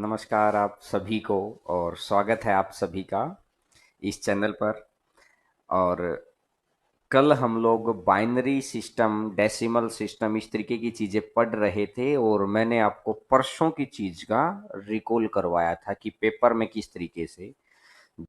नमस्कार आप सभी को और स्वागत है आप सभी का इस चैनल पर। और कल हम लोग बाइनरी सिस्टम, डेसिमल सिस्टम, इस तरीके की चीज़ें पढ़ रहे थे और मैंने आपको परसों की चीज़ का रिकॉल करवाया था कि पेपर में किस तरीके से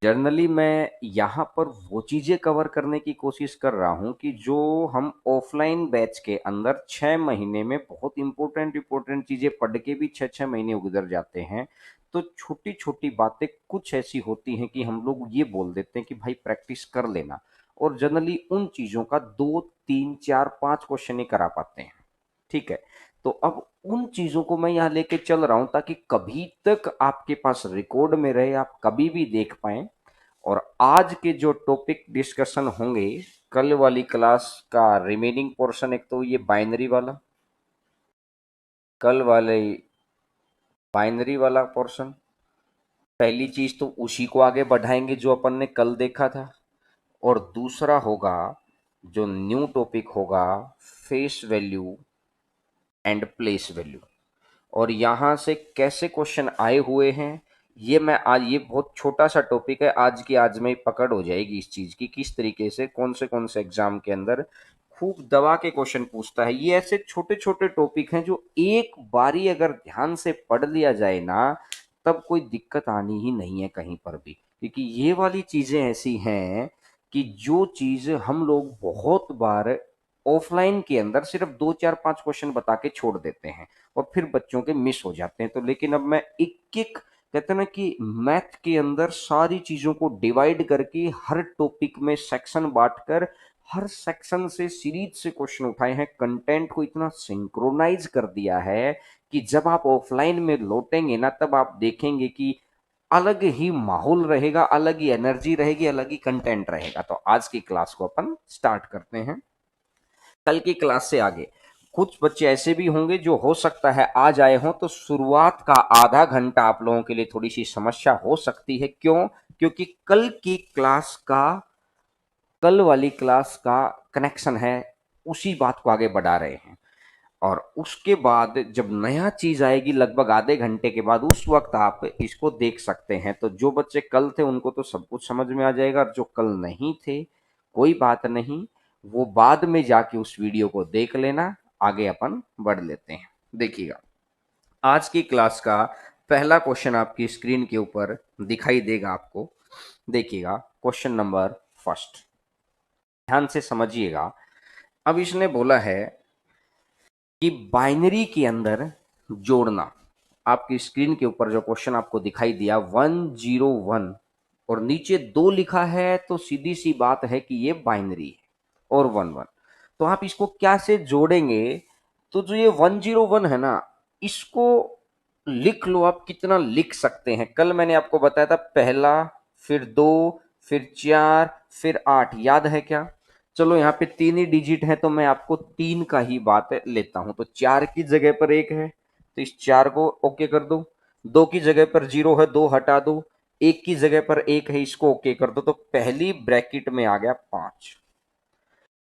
जनरली मैं यहाँ पर वो चीज़ें कवर करने की कोशिश कर रहा हूँ कि जो हम ऑफलाइन बैच के अंदर 6 महीने में बहुत इंपॉर्टेंट इंपॉर्टेंट चीज़ें पढ़ के भी 6 6 महीने गुजर जाते हैं। तो छोटी छोटी बातें कुछ ऐसी होती हैं कि हम लोग ये बोल देते हैं कि भाई प्रैक्टिस कर लेना, और जनरली उन चीज़ों का 2 3 4 5 क्वेश्चन ही करा पाते हैं। ठीक है, तो अब उन चीजों को मैं यहाँ लेके चल रहा हूं ताकि कभी तक आपके पास रिकॉर्ड में रहे, आप कभी भी देख पाए। और आज के जो टॉपिक डिस्कशन होंगे, कल वाली क्लास का रिमेनिंग पोर्शन, एक तो ये बाइनरी वाला, कल वाले बाइनरी वाला पोर्शन, पहली चीज तो उसी को आगे बढ़ाएंगे जो अपन ने कल देखा था। और दूसरा होगा जो न्यू टॉपिक होगा, face value and place value. और यहाँ से कैसे क्वेश्चन आए हुए हैं, ये मैं आज, ये बहुत छोटा सा टॉपिक है, आज की आज में ही पकड़ हो जाएगी इस चीज की, किस तरीके से कौन से एग्जाम के अंदर खूब दबा के क्वेश्चन पूछता है। ये ऐसे छोटे छोटे टॉपिक हैं जो एक बारी अगर ध्यान से पढ़ लिया जाए ना, तब कोई दिक्कत आनी ही नहीं है कहीं पर भी, क्योंकि ये वाली चीजें ऐसी हैं कि जो चीज हम लोग बहुत बार ऑफलाइन के अंदर सिर्फ 2 4 5 क्वेश्चन बता के छोड़ देते हैं और फिर बच्चों के मिस हो जाते हैं। तो लेकिन अब मैं एक एक, कहते हैं ना कि मैथ के अंदर सारी चीजों को डिवाइड करके हर टॉपिक में सेक्शन बांटकर हर सेक्शन से सीरीज से क्वेश्चन उठाए हैं, कंटेंट को इतना सिंक्रोनाइज कर दिया है कि जब आप ऑफलाइन में लौटेंगे ना, तब आप देखेंगे कि अलग ही माहौल रहेगा, अलग ही एनर्जी रहेगी, अलग ही कंटेंट रहेगा। तो आज की क्लास को अपन स्टार्ट करते हैं। कल की क्लास से आगे कुछ बच्चे ऐसे भी होंगे जो हो सकता है आज आए हों, तो शुरुआत का आधा घंटा आप लोगों के लिए थोड़ी सी समस्या हो सकती है। क्यों? क्योंकि कल वाली क्लास का कनेक्शन है, उसी बात को आगे बढ़ा रहे हैं। और उसके बाद जब नया चीज आएगी लगभग आधे घंटे के बाद, उस वक्त आप इसको देख सकते हैं। तो जो बच्चे कल थे उनको तो सब कुछ समझ में आ जाएगा, और जो कल नहीं थे कोई बात नहीं, वो बाद में जाके उस वीडियो को देख लेना। आगे अपन बढ़ लेते हैं। देखिएगा, आज की क्लास का पहला क्वेश्चन आपकी स्क्रीन के ऊपर दिखाई देगा आपको। देखिएगा, क्वेश्चन नंबर फर्स्ट, ध्यान से समझिएगा। अब इसने बोला है कि बाइनरी के अंदर जोड़ना। आपकी स्क्रीन के ऊपर जो क्वेश्चन आपको दिखाई दिया 101 और नीचे 2 लिखा है, तो सीधी सी बात है कि ये बाइनरी है, और 11। तो आप इसको क्या से जोड़ेंगे? तो जो ये 101 है ना, इसको लिख लो। आप कितना लिख सकते हैं? कल मैंने आपको बताया था, पहला, फिर 2, फिर 4, फिर 8, याद है क्या? चलो यहाँ पे 3 ही डिजिट है, तो मैं आपको 3 का ही बात लेता हूं। तो 4 की जगह पर 1 है, तो इस 4 को ओके कर दो। 2 की जगह पर 0 है, 2 हटा दो। 1 की जगह पर 1 है, इसको ओके कर दो। तो पहली ब्रैकेट में आ गया 5,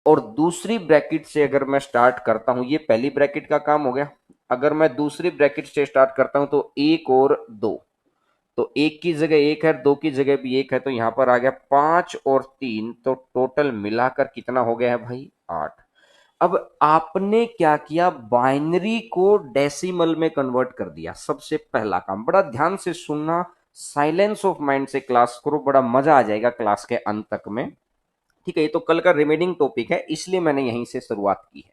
और दूसरी ब्रैकेट से अगर मैं स्टार्ट करता हूं, ये पहली ब्रैकेट का काम हो गया। अगर मैं दूसरी ब्रैकेट से स्टार्ट करता हूं तो 1 और 2, तो 1 की जगह 1 है, 2 की जगह भी 1 है, तो यहां पर आ गया 5 और 3, तो टोटल मिलाकर कितना हो गया है भाई? 8। अब आपने क्या किया? बाइनरी को डेसिमल में कन्वर्ट कर दिया। सबसे पहला काम, बड़ा ध्यान से सुनना, साइलेंस ऑफ माइंड से क्लास करो, बड़ा मजा आ जाएगा क्लास के अंत तक में। ठीक है, ये तो कल का रिमेनिंग टॉपिक है, इसलिए मैंने यहीं से शुरुआत की है।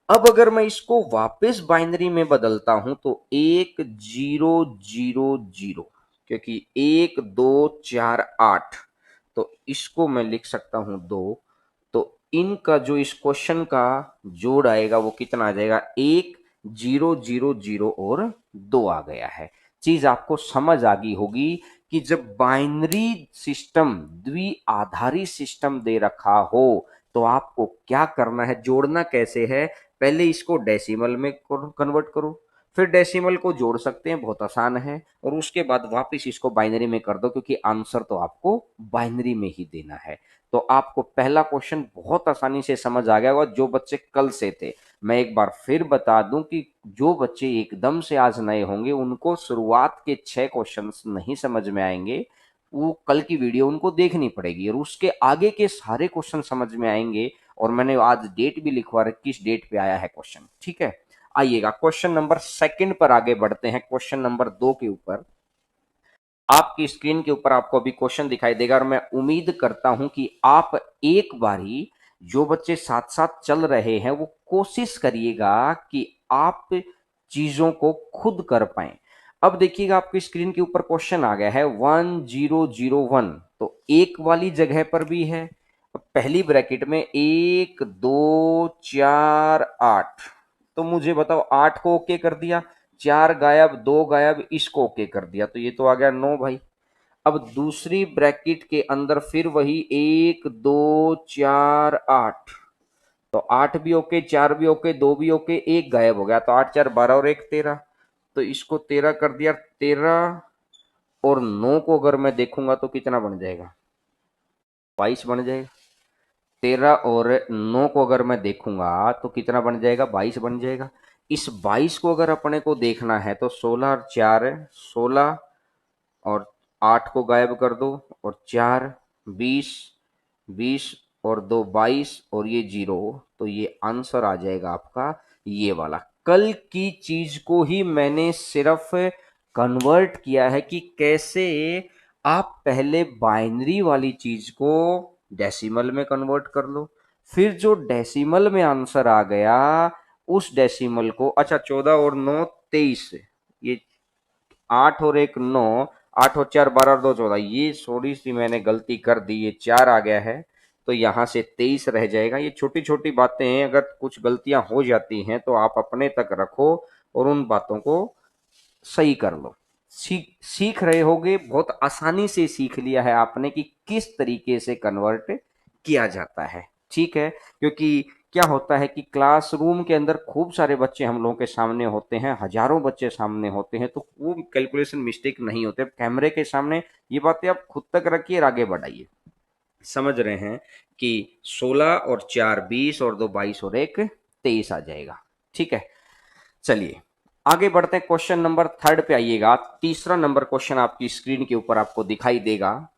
अब अगर मैं इसको वापस बाइनरी में बदलता हूं तो 1000, क्योंकि 1248, तो इसको मैं लिख सकता हूं 2। तो इनका जो इस क्वेश्चन का जोड़ आएगा वो कितना आ जाएगा? 1000 और 2 आ गया है। चीज आपको समझ आ गई होगी कि जब बाइनरी सिस्टम, द्विआधारी सिस्टम दे रखा हो, तो आपको क्या करना है, जोड़ना कैसे है। पहले इसको डेसिमल में कन्वर्ट करो, फिर डेसिमल को जोड़ सकते हैं, बहुत आसान है, और उसके बाद वापस इसको बाइनरी में कर दो, क्योंकि आंसर तो आपको बाइनरी में ही देना है। तो आपको पहला क्वेश्चन बहुत आसानी से समझ आ गया होगा जो बच्चे कल से थे। मैं एक बार फिर बता दूं कि जो बच्चे एकदम से आज नए होंगे उनको शुरुआत के 6 क्वेश्चंस नहीं समझ में आएंगे, वो कल की वीडियो उनको देखनी पड़ेगी और उसके आगे के सारे क्वेश्चन समझ में आएंगे। और मैंने आज डेट भी लिखवा रखी, किस डेट पे आया है क्वेश्चन, ठीक है। आइएगा क्वेश्चन नंबर सेकंड पर आगे बढ़ते हैं, क्वेश्चन नंबर 2 के ऊपर। आपकी स्क्रीन के ऊपर आपको अभी क्वेश्चन दिखाई देगा और मैं उम्मीद करता हूं कि आप एक बारी, जो बच्चे साथ साथ चल रहे हैं वो कोशिश करिएगा कि आप चीजों को खुद कर पाएं। अब देखिएगा आपकी स्क्रीन के ऊपर क्वेश्चन आ गया है 1001, तो एक वाली जगह पर भी है। पहली ब्रैकेट में 1 2 4 8, तो मुझे बताओ 8 को ओके कर दिया, 4 गायब, 2 गायब, इसको ओके कर दिया, तो ये तो आ गया 9 भाई। अब दूसरी ब्रैकेट के अंदर फिर वही 1 2 4 8, तो 8 भी ओके, 4 भी ओके, 2 भी ओके, एक गायब हो गया, तो 8 4 12 और 1 13, तो इसको 13 कर दिया। 13 और 9 को अगर मैं देखूंगा तो कितना बन जाएगा, 22 बन जाएगा। 13 और 9 को अगर मैं देखूंगा तो कितना बन जाएगा, 22 बन जाएगा। इस 22 को अगर अपने को देखना है तो 16 और 4 है, 16 और 8 को गायब कर दो, और 4 20, 20 और 2 22, और ये 0, तो ये आंसर आ जाएगा आपका ये वाला। कल की चीज को ही मैंने सिर्फ कन्वर्ट किया है कि कैसे आप पहले बाइनरी वाली चीज को डेसिमल में कन्वर्ट कर लो, फिर जो डेसिमल में आंसर आ गया उस डेसिमल को, अच्छा 14 और 9 23, ये 8 और 1 9, 8 और 4 12 और 2 14, ये थोड़ी सी मैंने गलती कर दी, ये 4 आ गया है, तो यहां से 23 रह जाएगा। ये छोटी छोटी बातें हैं, अगर कुछ गलतियां हो जाती हैं तो आप अपने तक रखो और उन बातों को सही कर लो। सीख सीख रहे होगे, बहुत आसानी से सीख लिया है आपने कि किस तरीके से कन्वर्ट किया जाता है, ठीक है। क्योंकि क्या होता है कि क्लासरूम के अंदर खूब सारे बच्चे हम लोगों के सामने होते हैं, हजारों बच्चे सामने होते हैं, तो वो कैलकुलेशन मिस्टेक नहीं होते। कैमरे के सामने ये बातें आप खुद तक रखिए और आगे बढ़ाइए। समझ रहे हैं कि 16 और 4 20 और 2 22 और 1 23 आ जाएगा, ठीक है। चलिए आगे बढ़ते हैं, क्वेश्चन नंबर थर्ड पे आइएगा। तीसरा नंबर क्वेश्चन आपकी स्क्रीन के ऊपर आपको दिखाई देगा।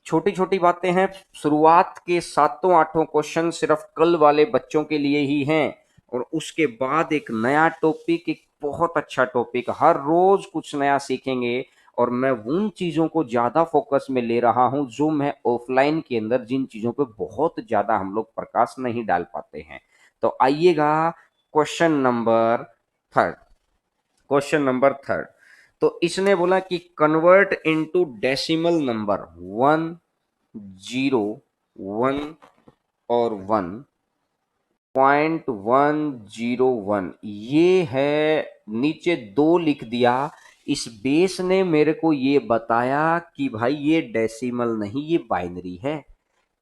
छोटी छोटी बातें हैं, शुरुआत के 7 8 क्वेश्चन सिर्फ कल वाले बच्चों के लिए ही हैं, और उसके बाद एक नया टॉपिक, एक बहुत अच्छा टॉपिक, हर रोज कुछ नया सीखेंगे। और मैं उन चीजों को ज्यादा फोकस में ले रहा हूं जो मैं ऑफलाइन के अंदर, जिन चीजों पे बहुत ज्यादा हम लोग प्रकाश नहीं डाल पाते हैं। तो आइएगा question number third. Question number third, तो इसने बोला कि कन्वर्ट इनटू डेसिमल नंबर 1 0 1 और 1.101, ये है, नीचे 2 लिख दिया। इस बेस ने मेरे को ये बताया कि भाई ये डेसिमल नहीं, ये बाइनरी है,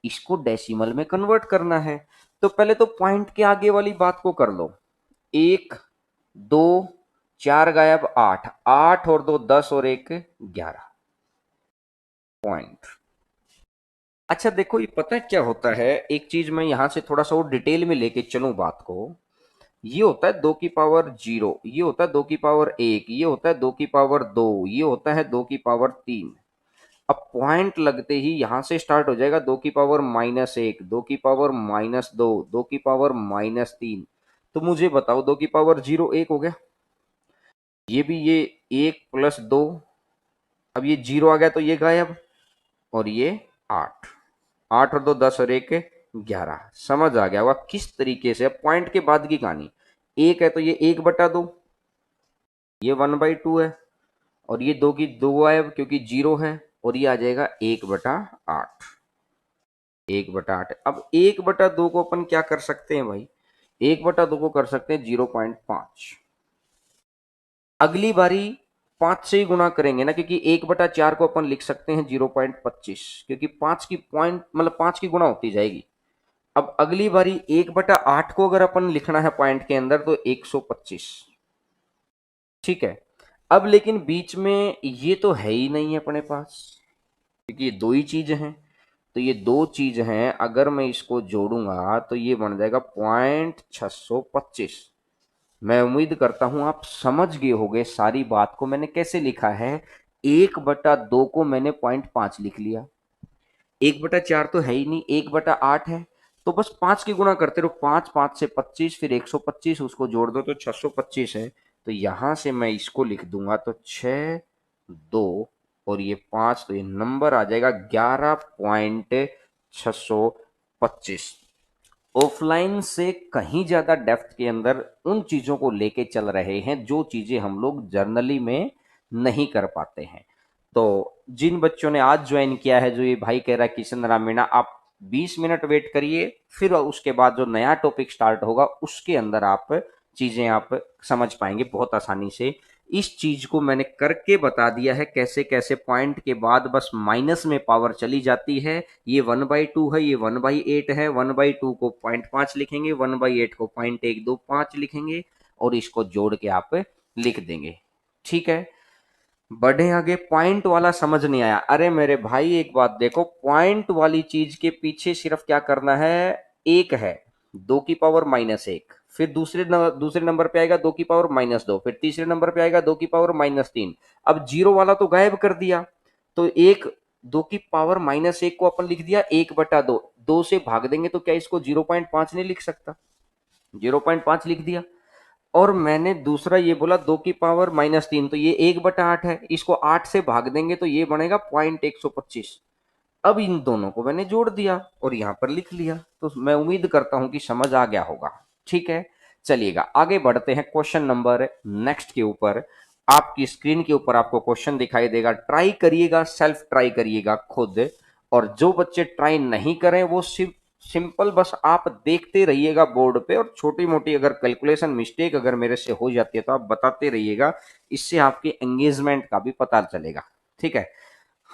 इसको डेसिमल में कन्वर्ट करना है। तो पहले तो पॉइंट के आगे वाली बात को कर लो, 1 2 4 गायब 8, 8 और 2 10 और 1 11 पॉइंट। अच्छा देखो, ये पता है क्या होता है, एक चीज मैं यहां से थोड़ा सा और डिटेल में लेके चलूं बात को। ये होता है 2 की पावर 0, ये होता है 2 की पावर 1, ये होता है 2 की पावर 2, ये होता है 2 की पावर 3। अब पॉइंट लगते ही यहां से स्टार्ट हो जाएगा 2 की पावर -1, 2 की पावर -2, 2 की पावर -3। तो मुझे बताओ 2 की पावर 0 1 हो गया, ये भी ये 1 + 2, अब ये 0 आ गया तो ये गायब, और ये 8, 8 और 2 10 और 1 11। समझ आ गया होगा किस तरीके से। अब पॉइंट के बाद की कहानी, 1 है तो ये 1/2, ये 1/2 है, और ये 2 की 2 गायब क्योंकि 0 है, और ये आ जाएगा 1/8, 1/8। अब 1/2 को अपन क्या कर सकते हैं भाई, 1/2 को कर सकते हैं 0.5। अगली बारी 5 से ही गुना करेंगे ना, क्योंकि 1/4 को अपन लिख सकते हैं 0.25, क्योंकि 5 की पॉइंट मतलब 5 की गुना होती जाएगी। अब अगली बारी 1/8 को अगर अपन लिखना है पॉइंट के अंदर तो 125, ठीक है। अब लेकिन बीच में ये तो है ही नहीं अपने पास, क्योंकि ये दो ही चीज हैं। तो ये दो चीज हैं, अगर मैं इसको जोड़ूंगा तो ये बन जाएगा 0.625। मैं उम्मीद करता हूं आप समझ गए होंगे सारी बात को मैंने कैसे लिखा है। 1/2 को मैंने 0.5 लिख लिया, 1/4 तो है ही नहीं, 1/8 है, तो बस 5 की गुणा करते रहो, 5 5 से 25, फिर 125, उसको जोड़ दो तो 625 है। तो यहां से मैं इसको लिख दूंगा तो 6 2 और ये 5, तो ये नंबर आ जाएगा 11.625। ऑफलाइन से कहीं ज्यादा डेप्थ के अंदर उन चीजों को लेके चल रहे हैं जो चीजें हम लोग जर्नली में नहीं कर पाते हैं। तो जिन बच्चों ने आज ज्वाइन किया है, जो ये भाई कह रहा है किशन रामीणा, आप 20 मिनट वेट करिए, फिर उसके बाद जो नया टॉपिक स्टार्ट होगा उसके अंदर आप चीजें आप समझ पाएंगे बहुत आसानी से। इस चीज को मैंने करके बता दिया है कैसे कैसे पॉइंट के बाद बस माइनस में पावर चली जाती है। ये 1/2 है, ये 1/8 है, 1/2 को 0.5 लिखेंगे, 1/8 को 0.125 लिखेंगे और इसको जोड़ के आप लिख देंगे। ठीक है, बढ़े आगे। पॉइंट वाला समझ नहीं आया? अरे मेरे भाई एक बात देखो, पॉइंट वाली चीज के पीछे सिर्फ क्या करना है, एक है 2 की पावर -1, फिर दूसरे नंबर पे आएगा 2 की पावर -2, फिर तीसरे नंबर पे आएगा 2 की पावर -3। अब जीरो वाला तो गायब कर दिया, तो एक 2 की पावर -1 को अपन लिख दिया 1/2, 2 से भाग देंगे तो क्या इसको 0.5 नहीं लिख सकता, 0.5 लिख दिया। और मैंने दूसरा ये बोला 2 की पावर -3, तो ये 1/8 है, इसको 8 से भाग देंगे तो ये बनेगा 0.125। अब इन दोनों को मैंने जोड़ दिया और यहां पर लिख लिया, तो मैं उम्मीद करता हूं कि समझ आ गया होगा। ठीक है, चलिएगा आगे बढ़ते हैं क्वेश्चन नंबर नेक्स्ट के ऊपर। आपकी स्क्रीन के ऊपर आपको क्वेश्चन दिखाई देगा, ट्राई करिएगा, सेल्फ ट्राई करिएगा खुद। और जो बच्चे ट्राई नहीं करें वो सिर्फ सिंपल बस आप देखते रहिएगा बोर्ड पे, और छोटी मोटी अगर कैलकुलेशन मिस्टेक अगर मेरे से हो जाती है तो आप बताते रहिएगा, इससे आपके एंगेजमेंट का भी पता चलेगा। ठीक है,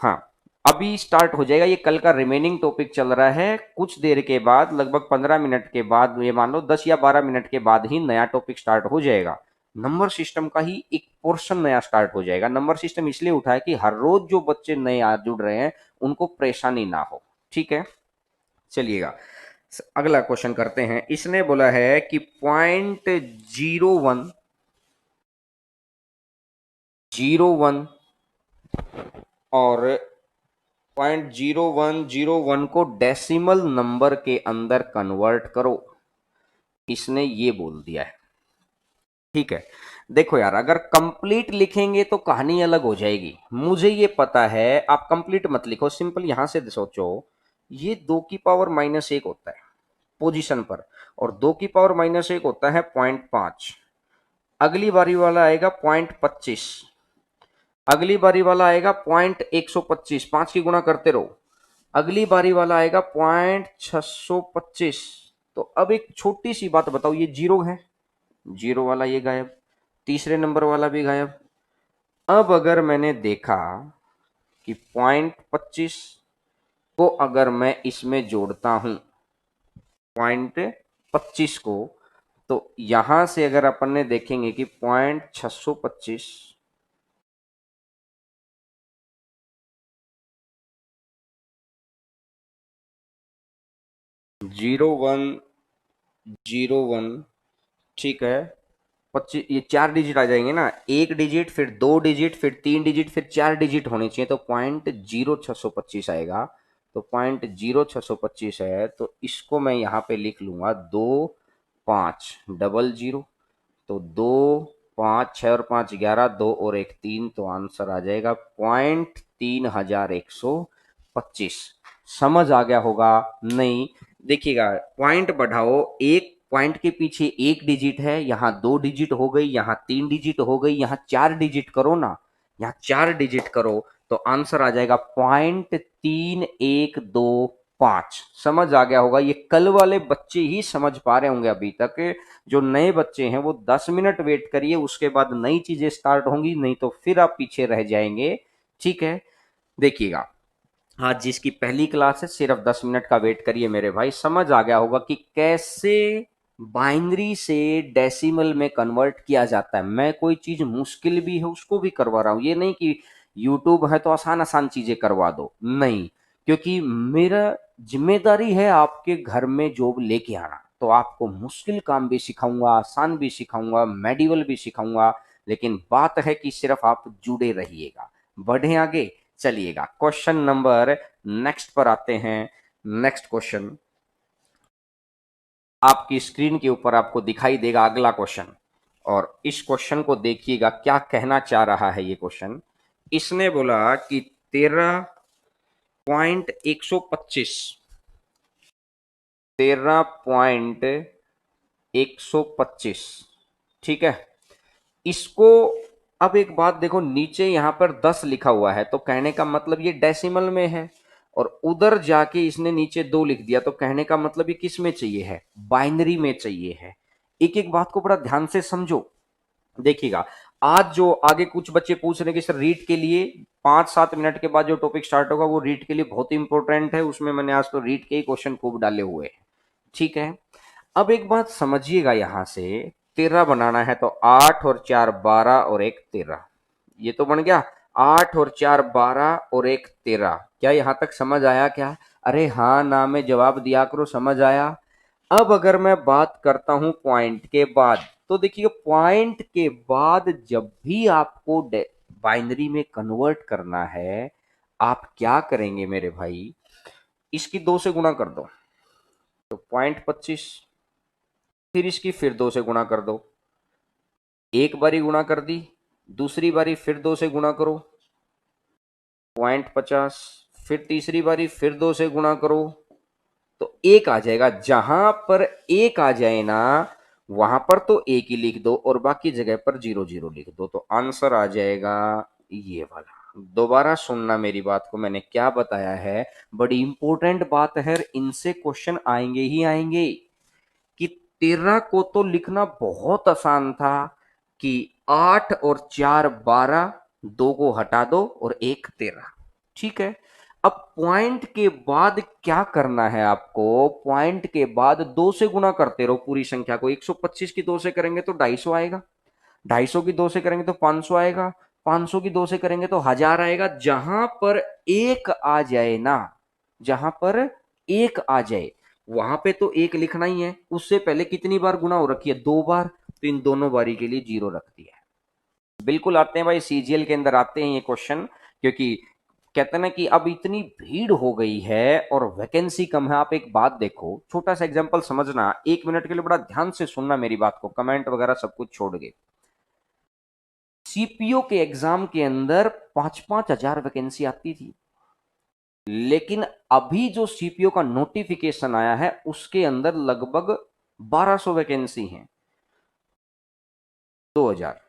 हाँ, अभी स्टार्ट हो जाएगा, ये कल का रिमेनिंग टॉपिक चल रहा है। कुछ देर के बाद, लगभग 15 मिनट के बाद, ये मान लो 10 या 12 मिनट के बाद ही नया टॉपिक स्टार्ट हो जाएगा। नंबर सिस्टम का ही एक पोर्शन नया स्टार्ट हो जाएगा। नंबर सिस्टम इसलिए उठा है कि हर रोज जो बच्चे नए जुड़ रहे हैं उनको परेशानी ना हो। ठीक है, चलिएगा अगला क्वेश्चन करते हैं। इसने बोला है कि 0.0101 और 0.0101 को डेसिमल नंबर के अंदर कन्वर्ट करो, इसने ये बोल दिया है। ठीक है, देखो यार, अगर कंप्लीट लिखेंगे तो कहानी अलग हो जाएगी, मुझे ये पता है। आप कंप्लीट मत लिखो, सिंपल यहां से सोचो, ये 2 की पावर -1 होता है पोजीशन पर, और 2 की पावर -1 होता है 0.5। अगली बारी वाला आएगा 0.25, अगली बारी वाला आएगा 0.125, 5 की गुणा करते रहो। अगली बारी वाला आएगा 0.625। तो अब एक छोटी सी बात बताओ, ये जीरो है, जीरो वाला ये गायब, तीसरे नंबर वाला भी गायब। अब अगर मैंने देखा कि 0.25 को अगर मैं इसमें जोड़ता हूं, 0.25 को, तो यहां से अगर अपन ने देखेंगे कि 0.625, 0101, ठीक है, 25, ये 4 डिजिट आ जाएंगे ना, 1 डिजिट, फिर 2 डिजिट, फिर 3 डिजिट, फिर 4 डिजिट होने चाहिए, तो 0.0625 आएगा। तो 0.0625 है, तो इसको मैं यहाँ पे लिख लूंगा 2500। तो 2 5 6 और 5 11, 2 और 1 3, तो आंसर आ जाएगा 0.3125। समझ आ गया होगा? नहीं, देखिएगा, पॉइंट बढ़ाओ, एक पॉइंट के पीछे 1 डिजिट है, यहाँ 2 डिजिट हो गई, यहाँ 3 डिजिट हो गई, यहाँ 4 डिजिट करो ना, यहाँ 4 डिजिट करो, तो आंसर आ जाएगा 0.3125। समझ आ गया होगा? ये कल वाले बच्चे ही समझ पा रहे होंगे अभी तक। जो नए बच्चे हैं वो 10 मिनट वेट करिए, उसके बाद नई चीजें स्टार्ट होंगी, नहीं तो फिर आप पीछे रह जाएंगे। ठीक है, देखिएगा, आज जिसकी पहली क्लास है सिर्फ 10 मिनट का वेट करिए मेरे भाई, समझ आ गया होगा कि कैसे बाइनरी से डेसिमल में कन्वर्ट किया जाता है। मैं कोई चीज मुश्किल भी है उसको भी करवा रहा हूं, ये नहीं कि यूट्यूब है तो आसान आसान चीजें करवा दो, नहीं। क्योंकि मेरा जिम्मेदारी है आपके घर में जॉब लेके आना, तो आपको मुश्किल काम भी सिखाऊंगा, आसान भी सिखाऊंगा, मेडिवल भी सिखाऊंगा। लेकिन बात है कि सिर्फ आप जुड़े रहिएगा। बढ़े आगे, चलिएगा क्वेश्चन नंबर नेक्स्ट पर आते हैं। नेक्स्ट क्वेश्चन आपकी स्क्रीन के ऊपर आपको दिखाई देगा अगला क्वेश्चन, और इस क्वेश्चन को देखिएगा क्या कहना चाह रहा है ये क्वेश्चन। इसने बोला कि 13.125, 13.125, ठीक है। इसको, अब एक बात देखो, नीचे यहां पर 10 लिखा हुआ है तो कहने का मतलब ये डेसिमल में है, और उधर जाके इसने नीचे 2 लिख दिया तो कहने का मतलब ये किस में चाहिए है, बाइनरी में चाहिए है। एक एक बात को बड़ा ध्यान से समझो। देखिएगा, आज जो आगे कुछ बच्चे पूछ रहे हैं कि सर रीट के लिए 5-7 मिनट के बाद जो टॉपिक स्टार्ट होगा वो रीट के लिए बहुत इंपॉर्टेंट है, उसमें मैंने आज तो रीट के ही क्वेश्चन खूब डाले हुए हैं, ठीक है। अब एक बात समझिएगा, यहां से 13 बनाना है तो 8 और 4 12 और एक 13, ये तो बन गया 8 और 4 12 और एक 13। क्या यहां तक समझ आया क्या? अरे हाँ ना में जवाब दिया करो, समझ आया। अब अगर मैं बात करता हूं पॉइंट के बाद, तो देखिए पॉइंट के बाद जब भी आपको बाइनरी में कन्वर्ट करना है, आप क्या करेंगे मेरे भाई, इसकी 2 से गुणा कर दो तो 0.25, फिर इसकी फिर 2 से गुणा कर दो, एक बारी गुणा कर दी, दूसरी बारी फिर 2 से गुणा करो 0.50, फिर तीसरी बारी फिर 2 से गुणा करो तो एक आ जाएगा। जहां पर एक आ जाए ना, वहां पर तो एक ही लिख दो और बाकी जगह पर 0 0 लिख दो, तो आंसर आ जाएगा ये वाला। दोबारा सुनना मेरी बात को, मैंने क्या बताया है, बड़ी इंपॉर्टेंट बात है, इनसे क्वेश्चन आएंगे ही आएंगे। कि 13 को तो लिखना बहुत आसान था कि 8 और 4 12, 2 को हटा दो और एक 13, ठीक है। अब पॉइंट के बाद क्या करना है आपको, पॉइंट के बाद 2 से गुणा करते रहो पूरी संख्या को। 125 की 2 से करेंगे तो 250 आएगा, 250 की 2 से करेंगे तो 500 आएगा, 500 की 2 से करेंगे तो 1000 आएगा। जहां पर एक आ जाए ना, जहां पर एक आ जाए वहां पे तो एक लिखना ही है। उससे पहले कितनी बार गुणा हो रखी है, 2 बार, तो इन दोनों बारी के लिए 0 रख दिया है। बिल्कुल आते हैं भाई, सीजीएल के अंदर आते हैं ये क्वेश्चन, क्योंकि कहते हैं ना कि अब इतनी भीड़ हो गई है और वैकेंसी कम है। आप एक बात देखो, छोटा सा एग्जांपल समझना, 1 मिनट के लिए बड़ा ध्यान से सुनना मेरी बात को, कमेंट वगैरह सब कुछ छोड़ के। सीपीओ के एग्जाम के अंदर 5-5 हजार वैकेंसी आती थी, लेकिन अभी जो सीपीओ का नोटिफिकेशन आया है उसके अंदर लगभग 1200 वैकेंसी हैं। 2000,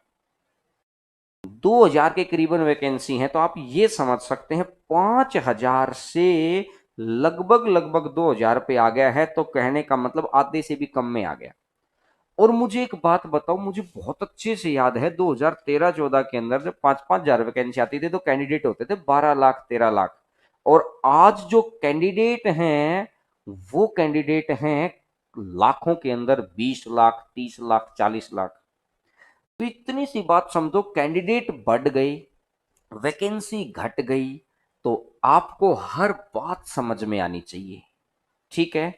2000 के करीबन वैकेंसी हैं, तो आप ये समझ सकते हैं 5000 से लगभग लगभग 2000 पे आ गया है, तो कहने का मतलब आधे से भी कम में आ गया। और मुझे एक बात बताओ, मुझे बहुत अच्छे से याद है 2013-14 के अंदर जब 5-5 हजार वैकेंसी आती थी तो कैंडिडेट होते थे 12 लाख 13 लाख, और आज जो कैंडिडेट हैं वो कैंडिडेट हैं लाखों के अंदर, 20 लाख 30 लाख 40 लाख। तो इतनी सी बात समझो, कैंडिडेट बढ़ गए, वैकेंसी घट गई, तो आपको हर बात समझ में आनी चाहिए, ठीक है।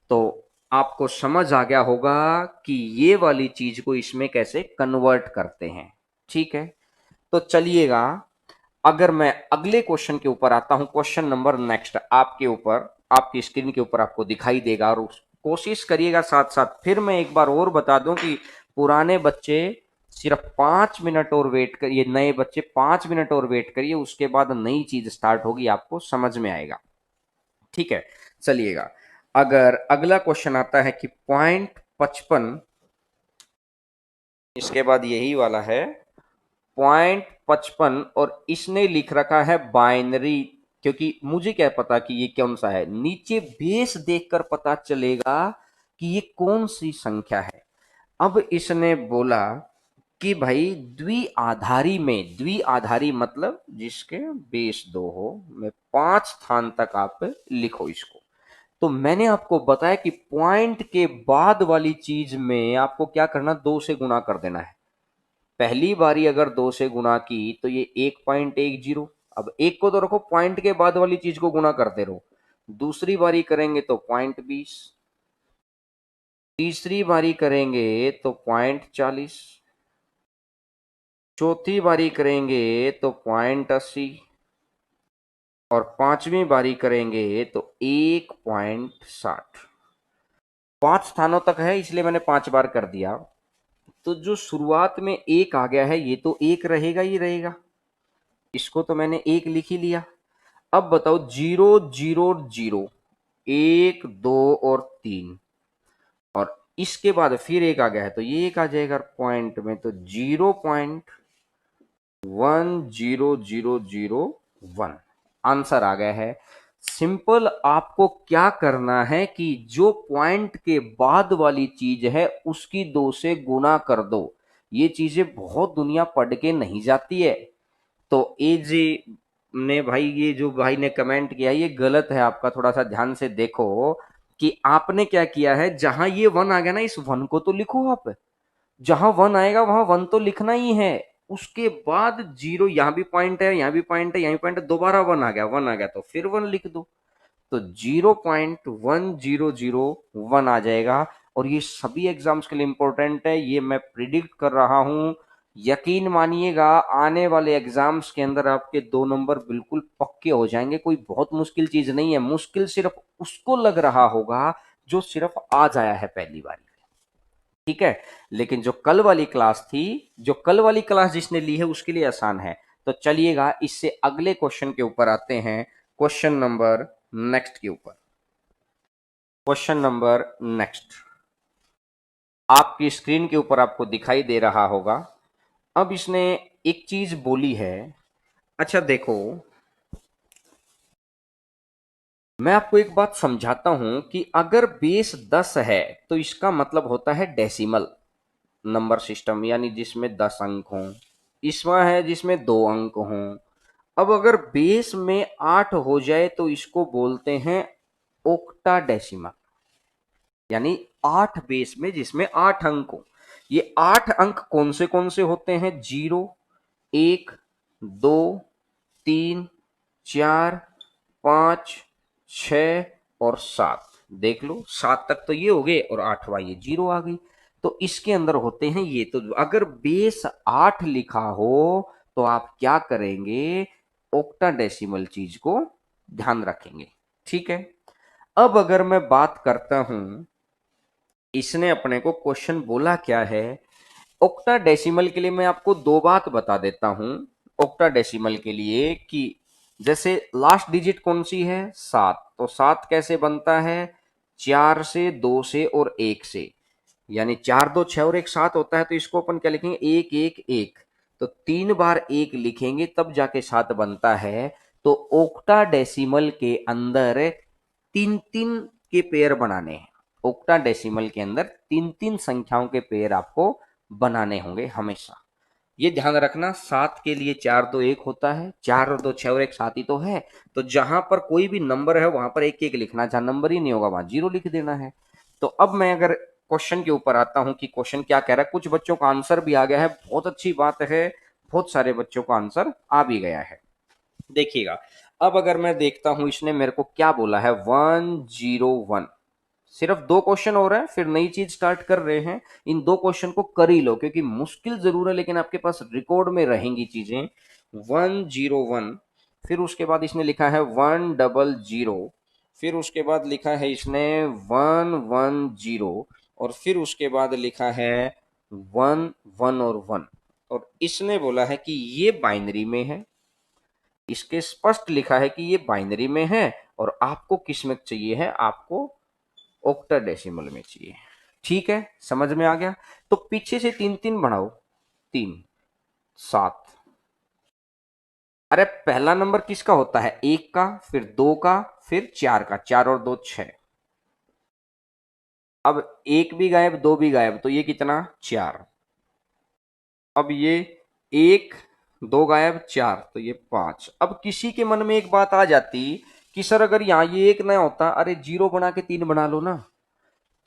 तो आपको समझ आ गया होगा कि ये वाली चीज को इसमें कैसे कन्वर्ट करते हैं, ठीक है। तो चलिएगा, अगर मैं अगले क्वेश्चन के ऊपर आता हूं, क्वेश्चन नंबर नेक्स्ट आपके ऊपर, आपकी स्क्रीन के ऊपर आपको दिखाई देगा, और कोशिश करिएगा साथ साथ। फिर मैं एक बार और बता दूं कि पुराने बच्चे सिर्फ 5 मिनट और वेट करिए, नए बच्चे 5 मिनट और वेट करिए, उसके बाद नई चीज स्टार्ट होगी, आपको समझ में आएगा, ठीक है। चलिएगा, अगर अगला क्वेश्चन आता है कि 0.55, इसके बाद यही वाला है 0.55, और इसने लिख रखा है बाइनरी। क्योंकि मुझे क्या पता कि ये कौन सा है, नीचे बेस देखकर पता चलेगा कि ये कौन सी संख्या है। अब इसने बोला कि भाई द्विआधारी में, द्विआधारी मतलब जिसके बेस 2 हो, में 5 स्थान तक आप लिखो इसको। तो मैंने आपको बताया कि पॉइंट के बाद वाली चीज में आपको क्या करना, 2 से गुणा कर देना है। पहली बारी अगर 2 से गुणा की तो ये 1.10। अब एक को तो रखो, पॉइंट के बाद वाली चीज को गुणा करते रहो। दूसरी बारी करेंगे तो 0.20, तीसरी बारी करेंगे तो 0.40, चौथी बारी करेंगे तो 0.80 और पांचवी बारी करेंगे तो 1.60। 5 स्थानों तक है इसलिए मैंने 5 बार कर दिया। तो जो शुरुआत में 1 आ गया है ये तो 1 रहेगा ही रहेगा, इसको तो मैंने 1 लिख ही लिया। अब बताओ 0 0 0, 1 2 और 3, और इसके बाद फिर 1 आ गया है तो ये 1 आ जाएगा पॉइंट में, तो 0.10001 आंसर आ गया है। सिंपल, आपको क्या करना है कि जो पॉइंट के बाद वाली चीज है उसकी 2 से गुणा कर दो। ये चीजें बहुत दुनिया पढ़ के नहीं जाती है। तो ए जी ने भाई, ये जो भाई ने कमेंट किया ये गलत है आपका, थोड़ा सा ध्यान से देखो कि आपने क्या किया है। जहां ये 1 आ गया ना, इस 1 को तो लिखो आप। जहां 1 आएगा वहां 1 तो लिखना ही है। उसके बाद 0, यहां भी पॉइंट है, यहां भी पॉइंट है, यहां भी पॉइंट है, दोबारा 1 आ गया, 1 आ गया तो फिर 1 लिख दो। तो 0.1001 आ जाएगा। और ये सभी एग्जाम्स के लिए इंपॉर्टेंट है, ये मैं प्रिडिक्ट कर रहा हूं। यकीन मानिएगा, आने वाले एग्जाम्स के अंदर आपके 2 नंबर बिल्कुल पक्के हो जाएंगे। कोई बहुत मुश्किल चीज नहीं है, मुश्किल सिर्फ उसको लग रहा होगा जो सिर्फ आज आया है पहली बार। ठीक है, लेकिन जो कल वाली क्लास थी, जो कल वाली क्लास जिसने ली है उसके लिए आसान है। तो चलिएगा इससे अगले क्वेश्चन के ऊपर आते हैं, क्वेश्चन नंबर नेक्स्ट के ऊपर। क्वेश्चन नंबर नेक्स्ट आपकी स्क्रीन के ऊपर आपको दिखाई दे रहा होगा। अब इसने एक चीज बोली है। अच्छा देखो, मैं आपको एक बात समझाता हूं कि अगर बेस 10 है तो इसका मतलब होता है डेसिमल नंबर सिस्टम, यानी जिसमें 10 अंक हों। इसमें है जिसमें 2 अंक हों। अब अगर बेस में 8 हो जाए तो इसको बोलते हैं ओक्टाडेसिमल, यानी 8 बेस में जिसमें 8 अंक हो। ये 8 अंक कौन से होते हैं? 0, 1, 2, 3, 4, 5, 6 और 7। देख लो, 7 तक तो ये हो गए और 8वां ये 0 आ गई। तो इसके अंदर होते हैं ये। तो अगर बेस 8 लिखा हो तो आप क्या करेंगे? ऑक्टाडेसिमल चीज को ध्यान रखेंगे। ठीक है, अब अगर मैं बात करता हूं, इसने अपने को क्वेश्चन बोला क्या है। ऑक्टाडेसिमल के लिए मैं आपको 2 बात बता देता हूं। ऑक्टाडेसिमल के लिए कि जैसे लास्ट डिजिट कौन सी है? 7। तो 7 कैसे बनता है? 4 से, 2 से और 1 से, यानी 4 2 6 और 1 7 होता है। तो इसको अपन क्या लिखेंगे? 1 1 1। तो 3 बार 1 लिखेंगे तब जाके 7 बनता है। तो ऑक्टाडेसिमल के अंदर 3 3 के पेयर बनाने हैं। ऑक्टाडेसिमल के अंदर 3 3 संख्याओं के पेयर आपको बनाने होंगे हमेशा। ये ध्यान रखना, 7 के लिए 4 2 1 होता है, 4 और 2 6 और 1 7 ही तो है। तो जहां पर कोई भी नंबर है वहां पर 1 1 लिखना, जहां नंबर ही नहीं होगा वहां 0 लिख देना है। तो अब मैं अगर क्वेश्चन के ऊपर आता हूं कि क्वेश्चन क्या कह रहा है। कुछ बच्चों का आंसर भी आ गया है, बहुत अच्छी बात है, बहुत सारे बच्चों का आंसर आ भी गया है। देखिएगा, अब अगर मैं देखता हूं इसने मेरे को क्या बोला है, 101। सिर्फ 2 क्वेश्चन हो रहा है, फिर नई चीज स्टार्ट कर रहे हैं। इन 2 क्वेश्चन को कर ही लो क्योंकि मुश्किल जरूर है लेकिन आपके पास रिकॉर्ड में रहेंगी चीजें। 101, फिर उसके बाद इसने लिखा है 100, फिर उसके बाद लिखा है इसने 110, और फिर उसके बाद लिखा है 1 1 और 1। और इसने बोला है कि ये बाइनरी में है। इसके स्पष्ट लिखा है कि ये बाइनरी में है और आपको किस में चाहिए है? आपको ऑक्टाडेसिमल में चाहिए। ठीक है, समझ में आ गया। तो पीछे से 3 3 बढ़ाओ, 3 7। अरे पहला नंबर किसका होता है? 1 का, फिर 2 का, फिर 4 का। 4 और 2 6। अब 1 भी गायब, 2 भी गायब, तो ये कितना? 4। अब ये 1 2 गायब, 4, तो ये 5। अब किसी के मन में एक बात आ जाती कि कि सर अगर यहाँ ये एक ना होता, अरे जीरो बना के तीन बना लो ना,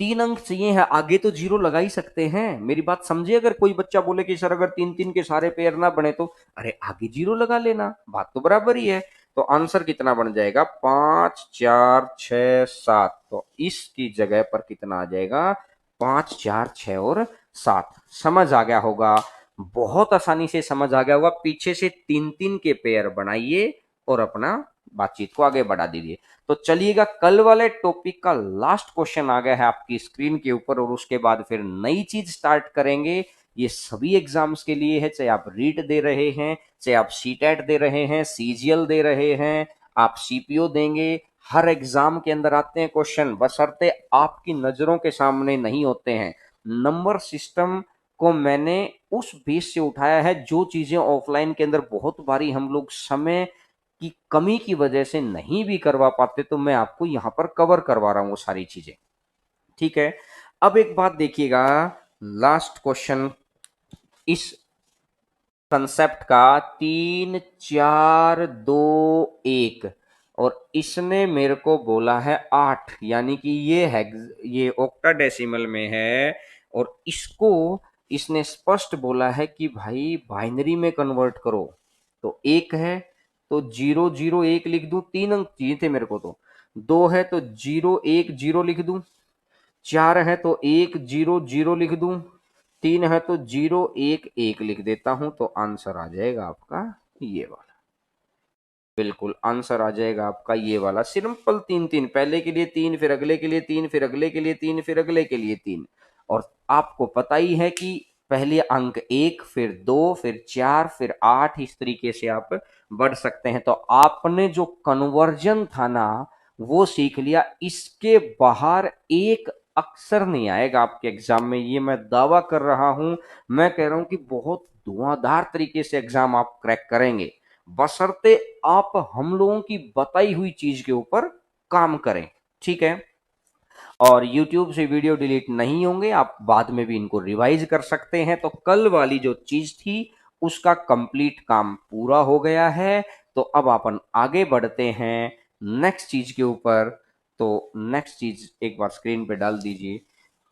तीन अंक चाहिए है, आगे तो जीरो लगा ही सकते हैं। मेरी बात समझे, अगर कोई बच्चा बोले कि सर अगर तीन तीन के सारे पेयर ना बने तो अरे आगे जीरो लगा लेना, बात तो बराबर ही है। तो आंसर कितना बन जाएगा, 5 4 6 7, तो इसकी जगह पर कितना आ जाएगा, 5 4 6 और 7। समझ आ गया होगा, बहुत आसानी से समझ आ गया होगा। पीछे से तीन तीन के पेयर बनाइए और अपना बातचीत को आगे बढ़ा दीजिए। तो चलिएगा, कल वाले टॉपिक का लास्ट क्वेश्चन आ गया है आपकी स्क्रीन के ऊपर, और उसके बाद फिर नई चीज स्टार्ट करेंगे। ये सभी एग्जाम्स के लिए है, चाहे आप रीट दे रहे हैं, चाहे आप सीटेट दे रहे हैं, सीजीएल दे रहे हैं, आप सीपीओ देंगे, हर एग्जाम के अंदर आते हैं क्वेश्चन, बशर्ते आपकी नजरों के सामने नहीं होते हैं। नंबर सिस्टम को मैंने उस बेस से उठाया है, जो चीजें ऑफलाइन के अंदर बहुत बारी हम लोग समय की कमी की वजह से नहीं भी करवा पाते, तो मैं आपको यहां पर कवर करवा रहा हूं वो सारी चीजें। ठीक है, अब एक बात देखिएगा, लास्ट क्वेश्चन इस कंसेप्ट का, 3 4 2 1, और इसने मेरे को बोला है 8, यानी कि ये ऑक्टाडेसिमल में है, और इसको इसने स्पष्ट बोला है कि भाई बाइनरी में कन्वर्ट करो। तो एक है तो 0 0 1 लिख दूं, तीन अंक चाहिए थे मेरे को, तो दो है तो 0 1 0 लिख दूं, चार है तो 1 0 0 लिख दूं, तीन है तो 0 1 1 लिख देता हूं, तो आंसर आ जाएगा आपका ये वाला। बिल्कुल आंसर आ जाएगा आपका ये वाला, सिंपल तीन तीन, पहले के लिए तीन, फिर अगले के लिए तीन, फिर अगले के लिए तीन, फिर अगले के लिए तीन। और आपको पता ही है कि पहले अंक एक, फिर दो, फिर चार, फिर आठ, इस तरीके से आप बढ़ सकते हैं। तो आपने जो कन्वर्जन था ना वो सीख लिया, इसके बाहर एक अक्षर नहीं आएगा आपके एग्जाम में, ये मैं दावा कर रहा हूं। मैं कह रहा हूं कि बहुत धुआंधार तरीके से एग्जाम आप क्रैक करेंगे, बशर्ते आप हम लोगों की बताई हुई चीज के ऊपर काम करें। ठीक है, और YouTube से वीडियो डिलीट नहीं होंगे, आप बाद में भी इनको रिवाइज कर सकते हैं। तो कल वाली जो चीज थी उसका कंप्लीट काम पूरा हो गया है। तो अब अपन आगे बढ़ते हैं नेक्स्ट चीज के ऊपर। तो नेक्स्ट चीज एक बार स्क्रीन पे डाल दीजिए,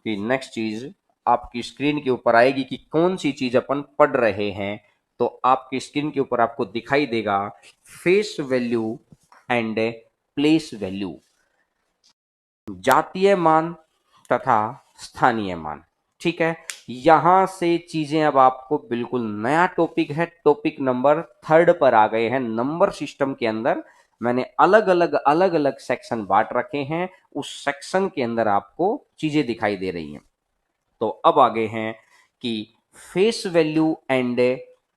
कि नेक्स्ट चीज आपकी स्क्रीन के ऊपर आएगी कि कौन सी चीज अपन पढ़ रहे हैं। तो आपकी स्क्रीन के ऊपर आपको दिखाई देगा face value and place value, जातीय मान तथा स्थानीय मान। ठीक है, यहां से चीजें अब आपको बिल्कुल नया टॉपिक है, टॉपिक नंबर 3 पर आ गए हैं। नंबर सिस्टम के अंदर मैंने अलग अलग सेक्शन बांट रखे हैं, उस सेक्शन के अंदर आपको चीजें दिखाई दे रही हैं। तो अब आगे हैं कि face value and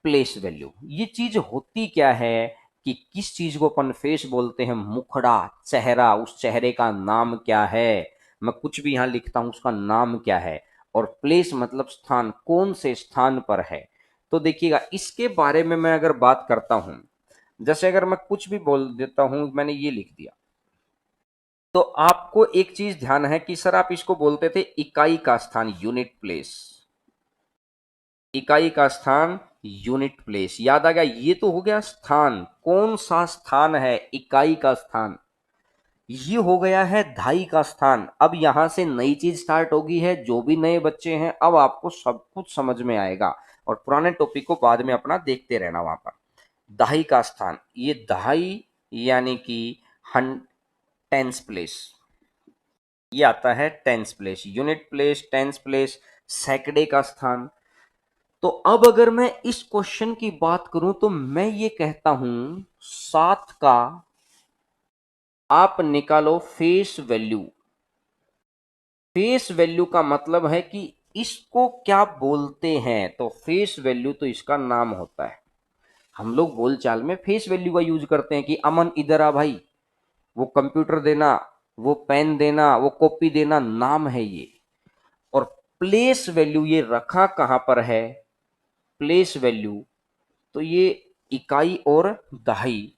place value, ये चीज होती क्या है, कि किस चीज को अपन फेस बोलते हैं, मुखड़ा, चेहरा, उस चेहरे का नाम क्या है, मैं कुछ भी यहां लिखता हूं उसका नाम क्या है, और प्लेस मतलब स्थान, कौन से स्थान पर है। तो देखिएगा, इसके बारे में मैं अगर बात करता हूं, जैसे अगर मैं कुछ भी बोल देता हूं, मैंने ये लिख दिया, तो आपको एक चीज ध्यान है कि सर आप इसको बोलते थे इकाई का स्थान, यूनिट प्लेस, इकाई का स्थान यूनिट प्लेस, याद आ गया। ये तो हो गया स्थान, कौन सा स्थान है, इकाई का स्थान। ये हो गया है धाई का स्थान। अब यहां से नई चीज स्टार्ट होगी है, जो भी नए बच्चे हैं अब आपको सब कुछ समझ में आएगा, और पुराने टॉपिक को बाद में अपना देखते रहना वहां पर। दहाई का स्थान, ये दहाई यानी कि टेंस प्लेस, ये आता है tens place, unit place, tens place, सैकड़े का स्थान। तो अब अगर मैं इस क्वेश्चन की बात करूं तो मैं ये कहता हूं, 7 का आप निकालो फेस वैल्यू। फेस वैल्यू का मतलब है कि इसको क्या बोलते हैं, तो फेस वैल्यू तो इसका नाम होता है। हम लोग बोलचाल में फेस वैल्यू का यूज करते हैं कि अमन इधर आ भाई, वो कंप्यूटर देना, वो पेन देना, वो कॉपी देना, नाम है ये। और प्लेस वैल्यू ये रखा कहां पर है, प्लेस वैल्यू, तो ये इकाई और दहाई,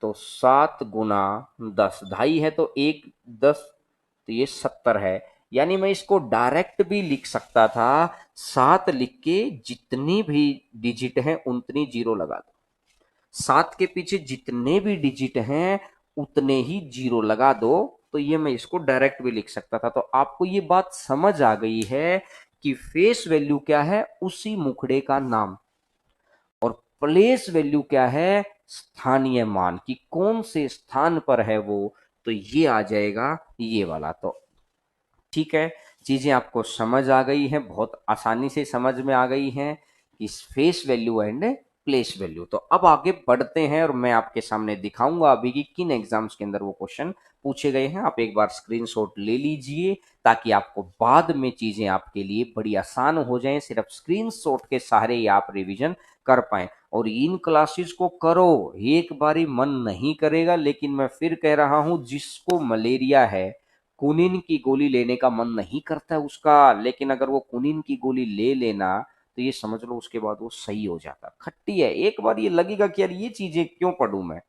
तो 7 × 10, ढाई है तो 1 10, तो ये 70 है। यानी मैं इसको डायरेक्ट भी लिख सकता था, 7 लिख के जितनी भी डिजिट हैं उतनी जीरो लगा दो, 7 के पीछे जितने भी डिजिट हैं उतने ही जीरो लगा दो। तो ये मैं इसको डायरेक्ट भी लिख सकता था। तो आपको ये बात समझ आ गई है कि फेस वैल्यू क्या है, उसी मुखड़े का नाम, और प्लेस वैल्यू क्या है, स्थानीय मान, कि कौन से स्थान पर है वो। तो ये आ जाएगा ये वाला। तो ठीक है, चीजें आपको समझ आ गई हैं, बहुत आसानी से समझ में आ गई हैं कि face value and place value. तो अब आगे बढ़ते हैं और मैं आपके सामने दिखाऊंगा अभी कि किन एग्जाम्स के अंदर वो क्वेश्चन पूछे गए हैं। आप एक बार स्क्रीनशॉट ले लीजिए ताकि आपको बाद में चीजें आपके लिए बड़ी आसान हो जाएं। सिर्फ स्क्रीनशॉट के सहारे ही आप रिवीजन कर पाए। और इन क्लासेस को करो, एक बारी मन नहीं करेगा, लेकिन मैं फिर कह रहा हूं, जिसको मलेरिया है, कुनिन की गोली लेने का मन नहीं करता है उसका, लेकिन अगर वो कुनिन की गोली ले लेना तो ये समझ लो उसके बाद वो सही हो जाता। खट्टी है, एक बार ये लगेगा कि यार ये चीजें क्यों पढ़ूं मैं।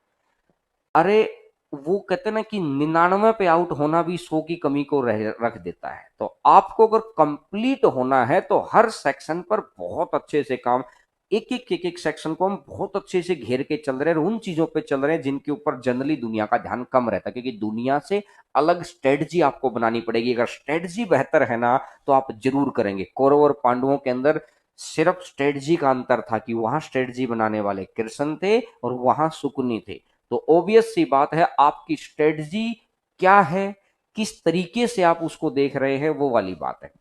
अरे वो कहते हैं ना कि 99 पे आउट होना भी 100 की कमी को रख देता है। तो आपको अगर कंप्लीट होना है तो हर सेक्शन पर बहुत अच्छे से काम, एक एक सेक्शन को हम बहुत अच्छे से घेर के चल रहे हैं, और उन चीजों पे चल रहे हैं जिनके ऊपर जनरली दुनिया का ध्यान कम रहता है, क्योंकि दुनिया से अलग स्ट्रेटजी आपको बनानी पड़ेगी। अगर स्ट्रेटजी बेहतर है ना तो आप जरूर करेंगे। कौरव और पांडवों के अंदर सिर्फ स्ट्रेटजी का अंतर था कि वहां स्ट्रेटजी बनाने वाले कृष्ण थे और वहां शुकुनी थे। तो ऑब्वियस सी बात है, आपकी स्ट्रेटजी क्या है, किस तरीके से आप उसको देख रहे हैं, वो वाली बात है।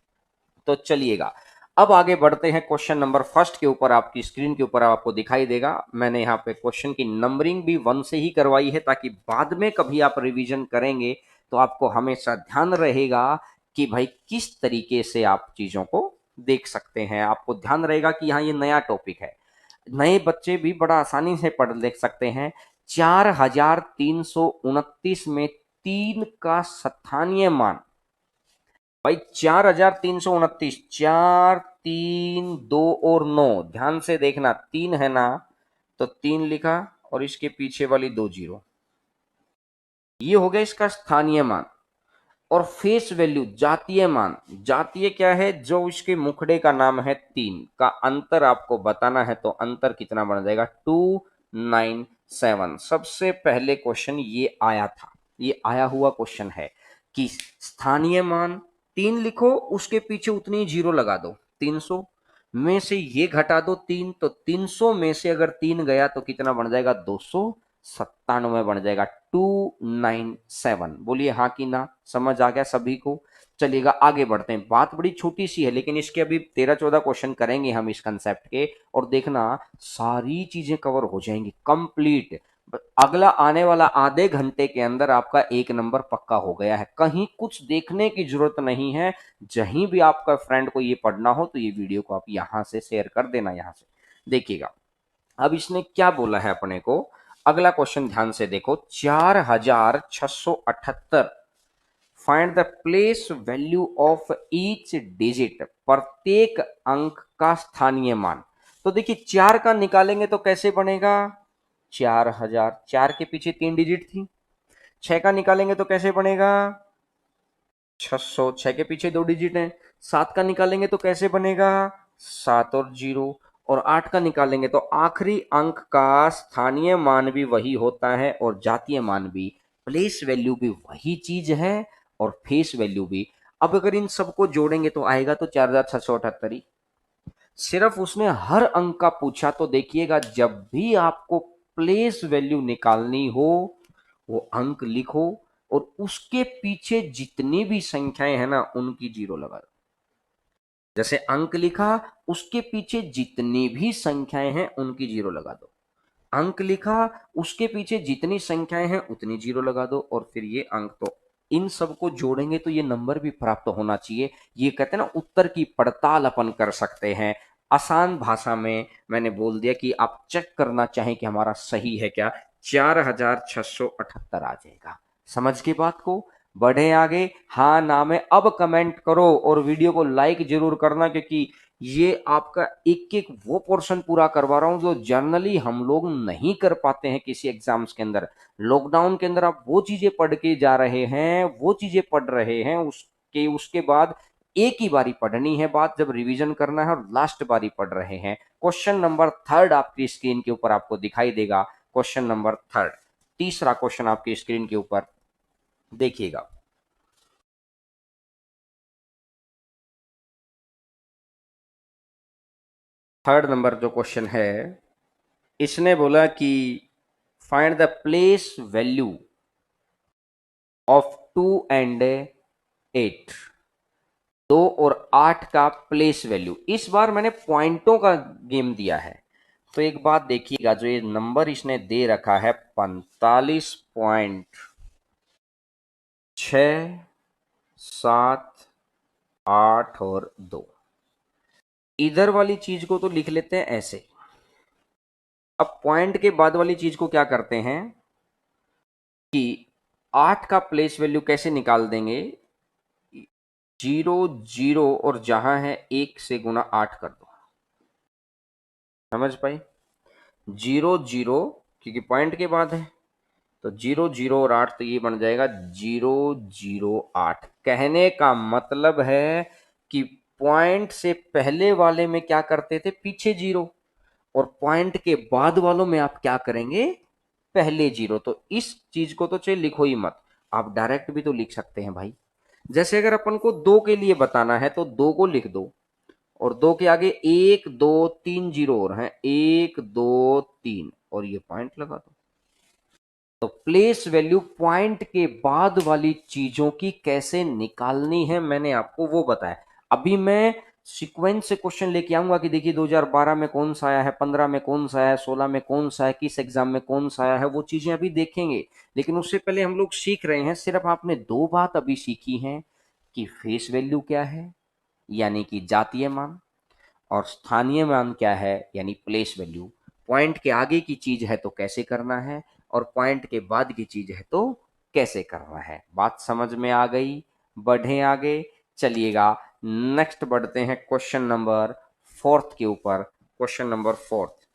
तो चलिएगा, अब आगे बढ़ते हैं क्वेश्चन नंबर फर्स्ट के ऊपर। आपकी स्क्रीन के ऊपर आपको दिखाई देगा, मैंने यहाँ पे क्वेश्चन की नंबरिंग भी 1 से ही करवाई है, ताकि बाद में कभी आप रिवीजन करेंगे तो आपको हमेशा ध्यान रहेगा कि भाई किस तरीके से आप चीजों को देख सकते हैं। आपको ध्यान रहेगा कि यहाँ ये नया टॉपिक है, नए बच्चे भी बड़ा आसानी से पढ़ लिख सकते हैं। 4329 में 3 का स्थानीय मान, भाई 4329, 4 3 2 और 9, ध्यान से देखना, 3 है ना, तो 3 लिखा और इसके पीछे वाली 2 जीरो, ये हो गया इसका स्थानीय मान। और फेस वैल्यू जातीय मान, जातीय क्या है, जो इसके मुखड़े का नाम है 3 का अंतर आपको बताना है। तो अंतर कितना बन जाएगा, 297। सबसे पहले क्वेश्चन ये आया था, ये आया हुआ क्वेश्चन है कि स्थानीय मान 3 लिखो, उसके पीछे उतनी जीरो लगा दो। 300 में से ये घटा दो 3, तो 300 में से अगर 3 गया तो कितना बन जाएगा, 297 बन जाएगा। 297, बोलिए हाँ कि ना, समझ आ गया सभी को। चलिएगा आगे बढ़ते हैं, बात बड़ी छोटी सी है लेकिन इसके अभी 13-14 क्वेश्चन करेंगे हम इस कंसेप्ट के, और देखना सारी चीजें कवर हो जाएंगी कंप्लीट। अगला आने वाला आधे घंटे के अंदर आपका 1 नंबर पक्का हो गया है, कहीं कुछ देखने की जरूरत नहीं है। जहीं भी आपका फ्रेंड को ये पढ़ना हो तो ये वीडियो को आप यहां से शेयर कर देना। यहां से देखिएगा, अब इसने क्या बोला है अपने को, अगला क्वेश्चन ध्यान से देखो। 4678, find the place value of each digit, प्रत्येक अंक का स्थानीय मान। तो देखिए 4 का निकालेंगे तो कैसे बनेगा, 4000, 4 के पीछे 3 डिजिट थी। 6 का निकालेंगे तो कैसे बनेगा, 600, 6 के पीछे 2 डिजिट है। 7 का निकालेंगे तो कैसे बनेगा, 7 और 0। और 8 का निकालेंगे तो आखिरी अंक का स्थानीय मान भी वही होता है और जातीय मान भी, प्लेस वैल्यू भी वही चीज है और फेस वैल्यू भी। अब अगर इन सबको जोड़ेंगे तो आएगा तो 4678 ही। सिर्फ उसने हर अंक का पूछा, तो देखिएगा जब भी आपको प्लेस वैल्यू निकालनी हो वो अंक लिखो और उसके पीछे जितनी भी संख्याएं हैं ना उनकी जीरो लगा दो। जैसे अंक लिखा, उसके पीछे जितनी भी संख्याएं हैं उनकी जीरो लगा दो। अंक लिखा, उसके पीछे जितनी संख्याएं हैं उतनी जीरो लगा दो, और फिर ये अंक। तो इन सबको जोड़ेंगे तो ये नंबर भी प्राप्त होना चाहिए। ये कहते हैं ना, उत्तर की पड़ताल अपन कर सकते हैं। आसान भाषा में मैंने बोल दिया कि आप चेक करना चाहें कि हमारा सही है क्या, 4678 आ जाएगा। समझ के बात को, बढ़े आगे, हाँ ना में अब कमेंट करो और वीडियो को लाइक जरूर करना, क्योंकि ये आपका एक एक वो पोर्शन पूरा करवा रहा हूं जो जनरली हम लोग नहीं कर पाते हैं किसी एग्जाम्स के अंदर। लॉकडाउन के अंदर आप वो चीजें पढ़ के जा रहे हैं, वो चीजें पढ़ रहे हैं, उसके बाद एक ही बारी पढ़नी है बात, जब रिवीजन करना है, और लास्ट बारी पढ़ रहे हैं। क्वेश्चन नंबर 3 आपकी स्क्रीन के ऊपर आपको दिखाई देगा, क्वेश्चन नंबर 3। तीसरा क्वेश्चन आपकी स्क्रीन के ऊपर देखिएगा। थर्ड नंबर जो क्वेश्चन है, इसने बोला कि find the place value of 2 and 8, 2 और 8 का प्लेस वैल्यू। इस बार मैंने पॉइंटों का गेम दिया है, तो एक बात देखिएगा, जो ये नंबर इसने दे रखा है 45.6, 7, 8 और 2, इधर वाली चीज को तो लिख लेते हैं ऐसे। अब पॉइंट के बाद वाली चीज को क्या करते हैं कि 8 का प्लेस वैल्यू कैसे निकाल देंगे, 0 0 और जहां है 1 से गुना 8 कर दो। समझ पाई? 0 0 क्योंकि पॉइंट के बाद है, तो 0 0 और 8, तो ये बन जाएगा 0 0 8। कहने का मतलब है कि पॉइंट से पहले वाले में क्या करते थे, पीछे 0, और पॉइंट के बाद वालों में आप क्या करेंगे, पहले 0। तो इस चीज को तो चाहे लिखो ही मत, आप डायरेक्ट भी तो लिख सकते हैं भाई। जैसे अगर अपन को 2 के लिए बताना है तो 2 को लिख दो, और 2 के आगे 1 2 3 जीरो और हैं, 1 2 3, और ये पॉइंट लगा दो। तो प्लेस वैल्यू पॉइंट के बाद वाली चीजों की कैसे निकालनी है मैंने आपको वो बताया। अभी मैं सीक्वेंस से क्वेश्चन लेके आऊंगा कि देखिए 2012 में कौन सा आया है, 15 में कौन सा आया है, 16 में कौन सा है, किस एग्जाम में कौन सा आया है, वो चीजें अभी देखेंगे। लेकिन उससे पहले हम लोग सीख रहे हैं, सिर्फ आपने 2 बात अभी सीखी हैं कि फेस वैल्यू क्या है यानी कि जातीय मान, और स्थानीय मान क्या है यानी प्लेस वैल्यू। पॉइंट के आगे की चीज है तो कैसे करना है, और पॉइंट के बाद की चीज है तो कैसे करना है। बात समझ में आ गई? बढ़े आगे, चलिएगा नेक्स्ट बढ़ते हैं क्वेश्चन नंबर फोर्थ के ऊपर। क्वेश्चन नंबर फोर्थ,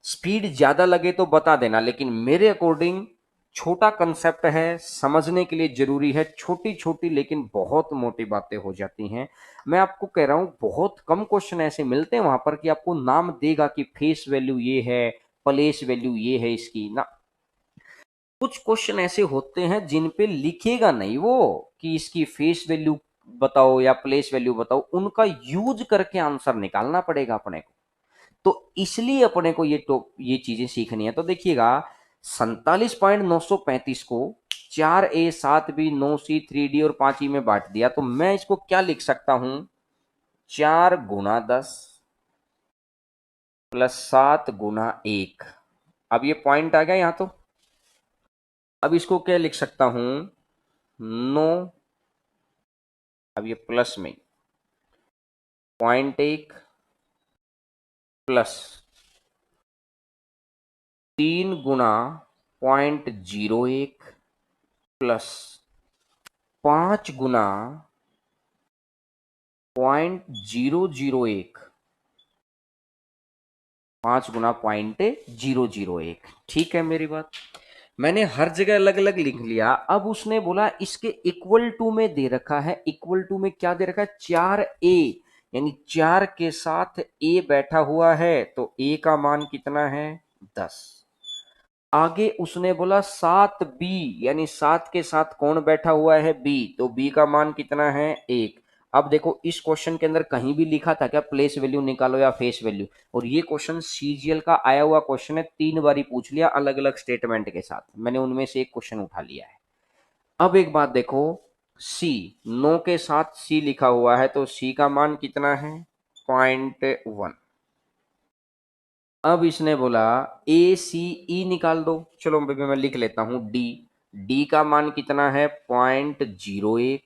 स्पीड ज्यादा लगे तो बता देना, लेकिन मेरे अकॉर्डिंग छोटा कंसेप्ट है, समझने के लिए जरूरी है, छोटी छोटी लेकिन बहुत मोटी बातें हो जाती हैं। मैं आपको कह रहा हूं बहुत कम क्वेश्चन ऐसे मिलते हैं वहां पर कि आपको नाम देगा कि फेस वैल्यू ये है, प्लेस वैल्यू ये है इसकी ना। कुछ क्वेश्चन ऐसे होते हैं जिन पे लिखेगा नहीं वो कि इसकी फेस वैल्यू बताओ या प्लेस वैल्यू बताओ, उनका यूज करके आंसर निकालना पड़ेगा अपने को। तो इसलिए अपने को ये चीजें सीखनी है। तो देखिएगा, 47.935 को 4A 7B 9C 3D और 5E में बांट दिया, तो मैं इसको क्या लिख सकता हूं, 4 × 10 + 7 × 1। अब ये पॉइंट आ गया यहां, तो अब इसको क्या लिख सकता हूं, 9, अब ये प्लस में .1 प्लस 3 × 0.01 प्लस 5 × 0.001, 5 × 0.001। ठीक है मेरी बात, मैंने हर जगह अलग अलग लिख लिया। अब उसने बोला इसके इक्वल टू में दे रखा है, इक्वल टू में क्या दे रखा है, 4A, यानी 4 के साथ A बैठा हुआ है, तो A का मान कितना है, 10। आगे उसने बोला 7B, यानी 7 के साथ कौन बैठा हुआ है, B, तो B का मान कितना है, 1। अब देखो इस क्वेश्चन के अंदर कहीं भी लिखा था क्या प्लेस वैल्यू निकालो या फेस वैल्यू, और ये क्वेश्चन सीजीएल का आया हुआ क्वेश्चन है, 3 बारी पूछ लिया अलग अलग स्टेटमेंट के साथ, मैंने उनमें से एक क्वेश्चन उठा लिया है। अब एक बात देखो, सी, 9 के साथ सी लिखा हुआ है, तो सी का मान कितना है, 0.1। अब इसने बोला ए सी ई निकाल दो, चलो बेबी मैं लिख लेता हूं डी। डी का मान कितना है, 0.01,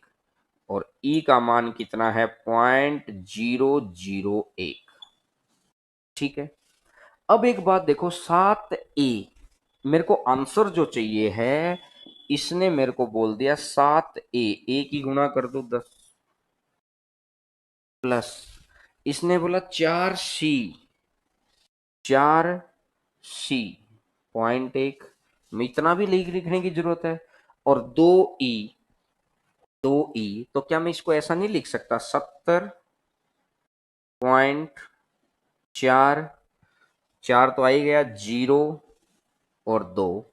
और ई का मान कितना है, 0.001। ठीक है, अब एक बात देखो, 7A, मेरे को आंसर जो चाहिए है, इसने मेरे को बोल दिया 7A, ए की गुणा कर दो 10, प्लस इसने बोला 4C, 4C.1 में इतना भी लिखने की जरूरत है, और 2E, 2E, तो क्या मैं इसको ऐसा नहीं लिख सकता, 70.4, 4 तो आ ही गया, 0 और 2,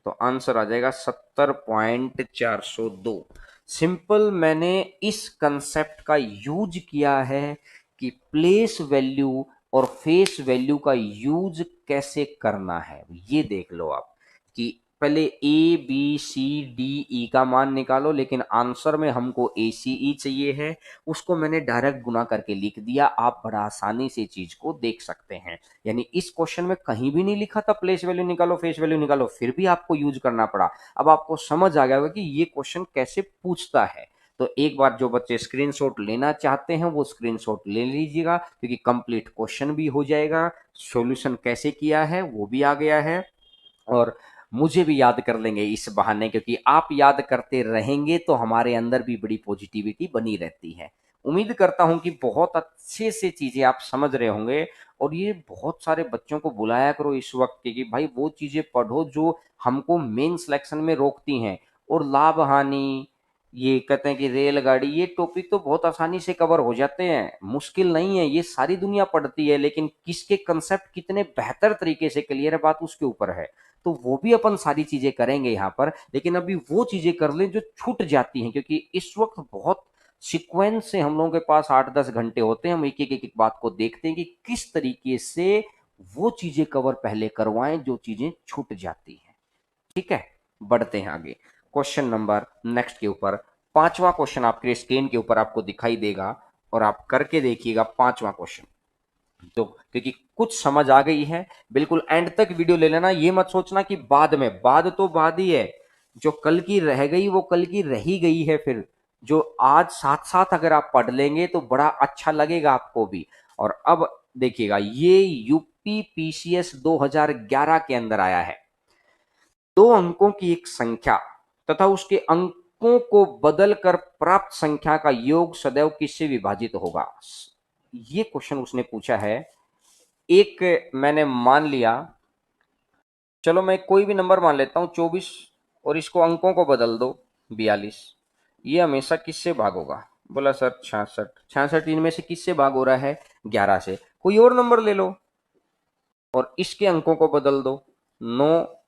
तो आंसर आ जाएगा 70.402। सिंपल मैंने इस कंसेप्ट का यूज किया है कि प्लेस वैल्यू और फेस वैल्यू का यूज कैसे करना है। ये देख लो आप कि पहले A B C D E का मान निकालो, लेकिन आंसर में हमको ए सी ई चाहिए है, उसको मैंने डायरेक्ट गुना करके लिख दिया। आप बड़ा आसानी से चीज को देख सकते हैं। यानी इस क्वेश्चन में कहीं भी नहीं लिखा था प्लेस वैल्यू निकालो फेस वैल्यू निकालो, फिर भी आपको यूज करना पड़ा। अब आपको समझ आ गया होगा कि ये क्वेश्चन कैसे पूछता है। तो एक बार जो बच्चे स्क्रीनशॉट लेना चाहते हैं वो स्क्रीनशॉट ले लीजिएगा, क्योंकि कंप्लीट क्वेश्चन भी हो जाएगा, सॉल्यूशन कैसे किया है वो भी आ गया है, और मुझे भी याद कर लेंगे इस बहाने, क्योंकि आप याद करते रहेंगे तो हमारे अंदर भी बड़ी पॉजिटिविटी बनी रहती है। उम्मीद करता हूं कि बहुत अच्छे से चीजें आप समझ रहे होंगे। और ये बहुत सारे बच्चों को बुलाया करो इस वक्त के कि भाई वो चीजें पढ़ो जो हमको मेन सिलेक्शन में रोकती हैं। और लाभ हानि, ये कहते हैं कि रेलगाड़ी, ये टॉपिक तो बहुत आसानी से कवर हो जाते हैं, मुश्किल नहीं है, ये सारी दुनिया पढ़ती है, लेकिन किसके कंसेप्ट कितने बेहतर तरीके से क्लियर है बात उसके ऊपर है। तो वो भी अपन सारी चीजें करेंगे यहाँ पर, लेकिन अभी वो चीजें कर लें जो छूट जाती हैं, क्योंकि इस वक्त बहुत सीक्वेंस से हम लोगों के पास 8-10 घंटे होते हैं। हम एक एक बात को देखते हैं कि किस तरीके से वो चीजें कवर पहले करवाएं जो चीजें छूट जाती हैं। ठीक है, बढ़ते हैं आगे क्वेश्चन नंबर नेक्स्ट के ऊपर। पांचवा क्वेश्चन आपके स्क्रीन के ऊपर आपको दिखाई देगा, और आप करके देखिएगा पांचवा क्वेश्चन। तो क्योंकि कुछ समझ आ गई है, बिल्कुल एंड तक वीडियो ले लेना। ये मत सोचना कि बाद में, बाद तो बाद ही है, जो कल की रह गई वो कल की रही गई है। फिर जो आज साथ साथ अगर आप पढ़ लेंगे तो बड़ा अच्छा लगेगा आपको भी। और अब देखिएगा, ये यूपी पीसीएस 2011 के अंदर आया है। दो अंकों की एक संख्या तथा उसके अंकों को बदलकर प्राप्त संख्या का योग सदैव किससे विभाजित होगा। ये क्वेश्चन उसने पूछा है। एक मैंने मान लिया, चलो मैं कोई भी नंबर मान लेता हूं 24, और इसको अंकों को बदल दो 42। ये हमेशा किससे भाग होगा? बोला सर 66। 66 इनमें से किससे भाग हो रहा है? 11 से। कोई और नंबर ले लो और इसके अंकों को बदल दो। 9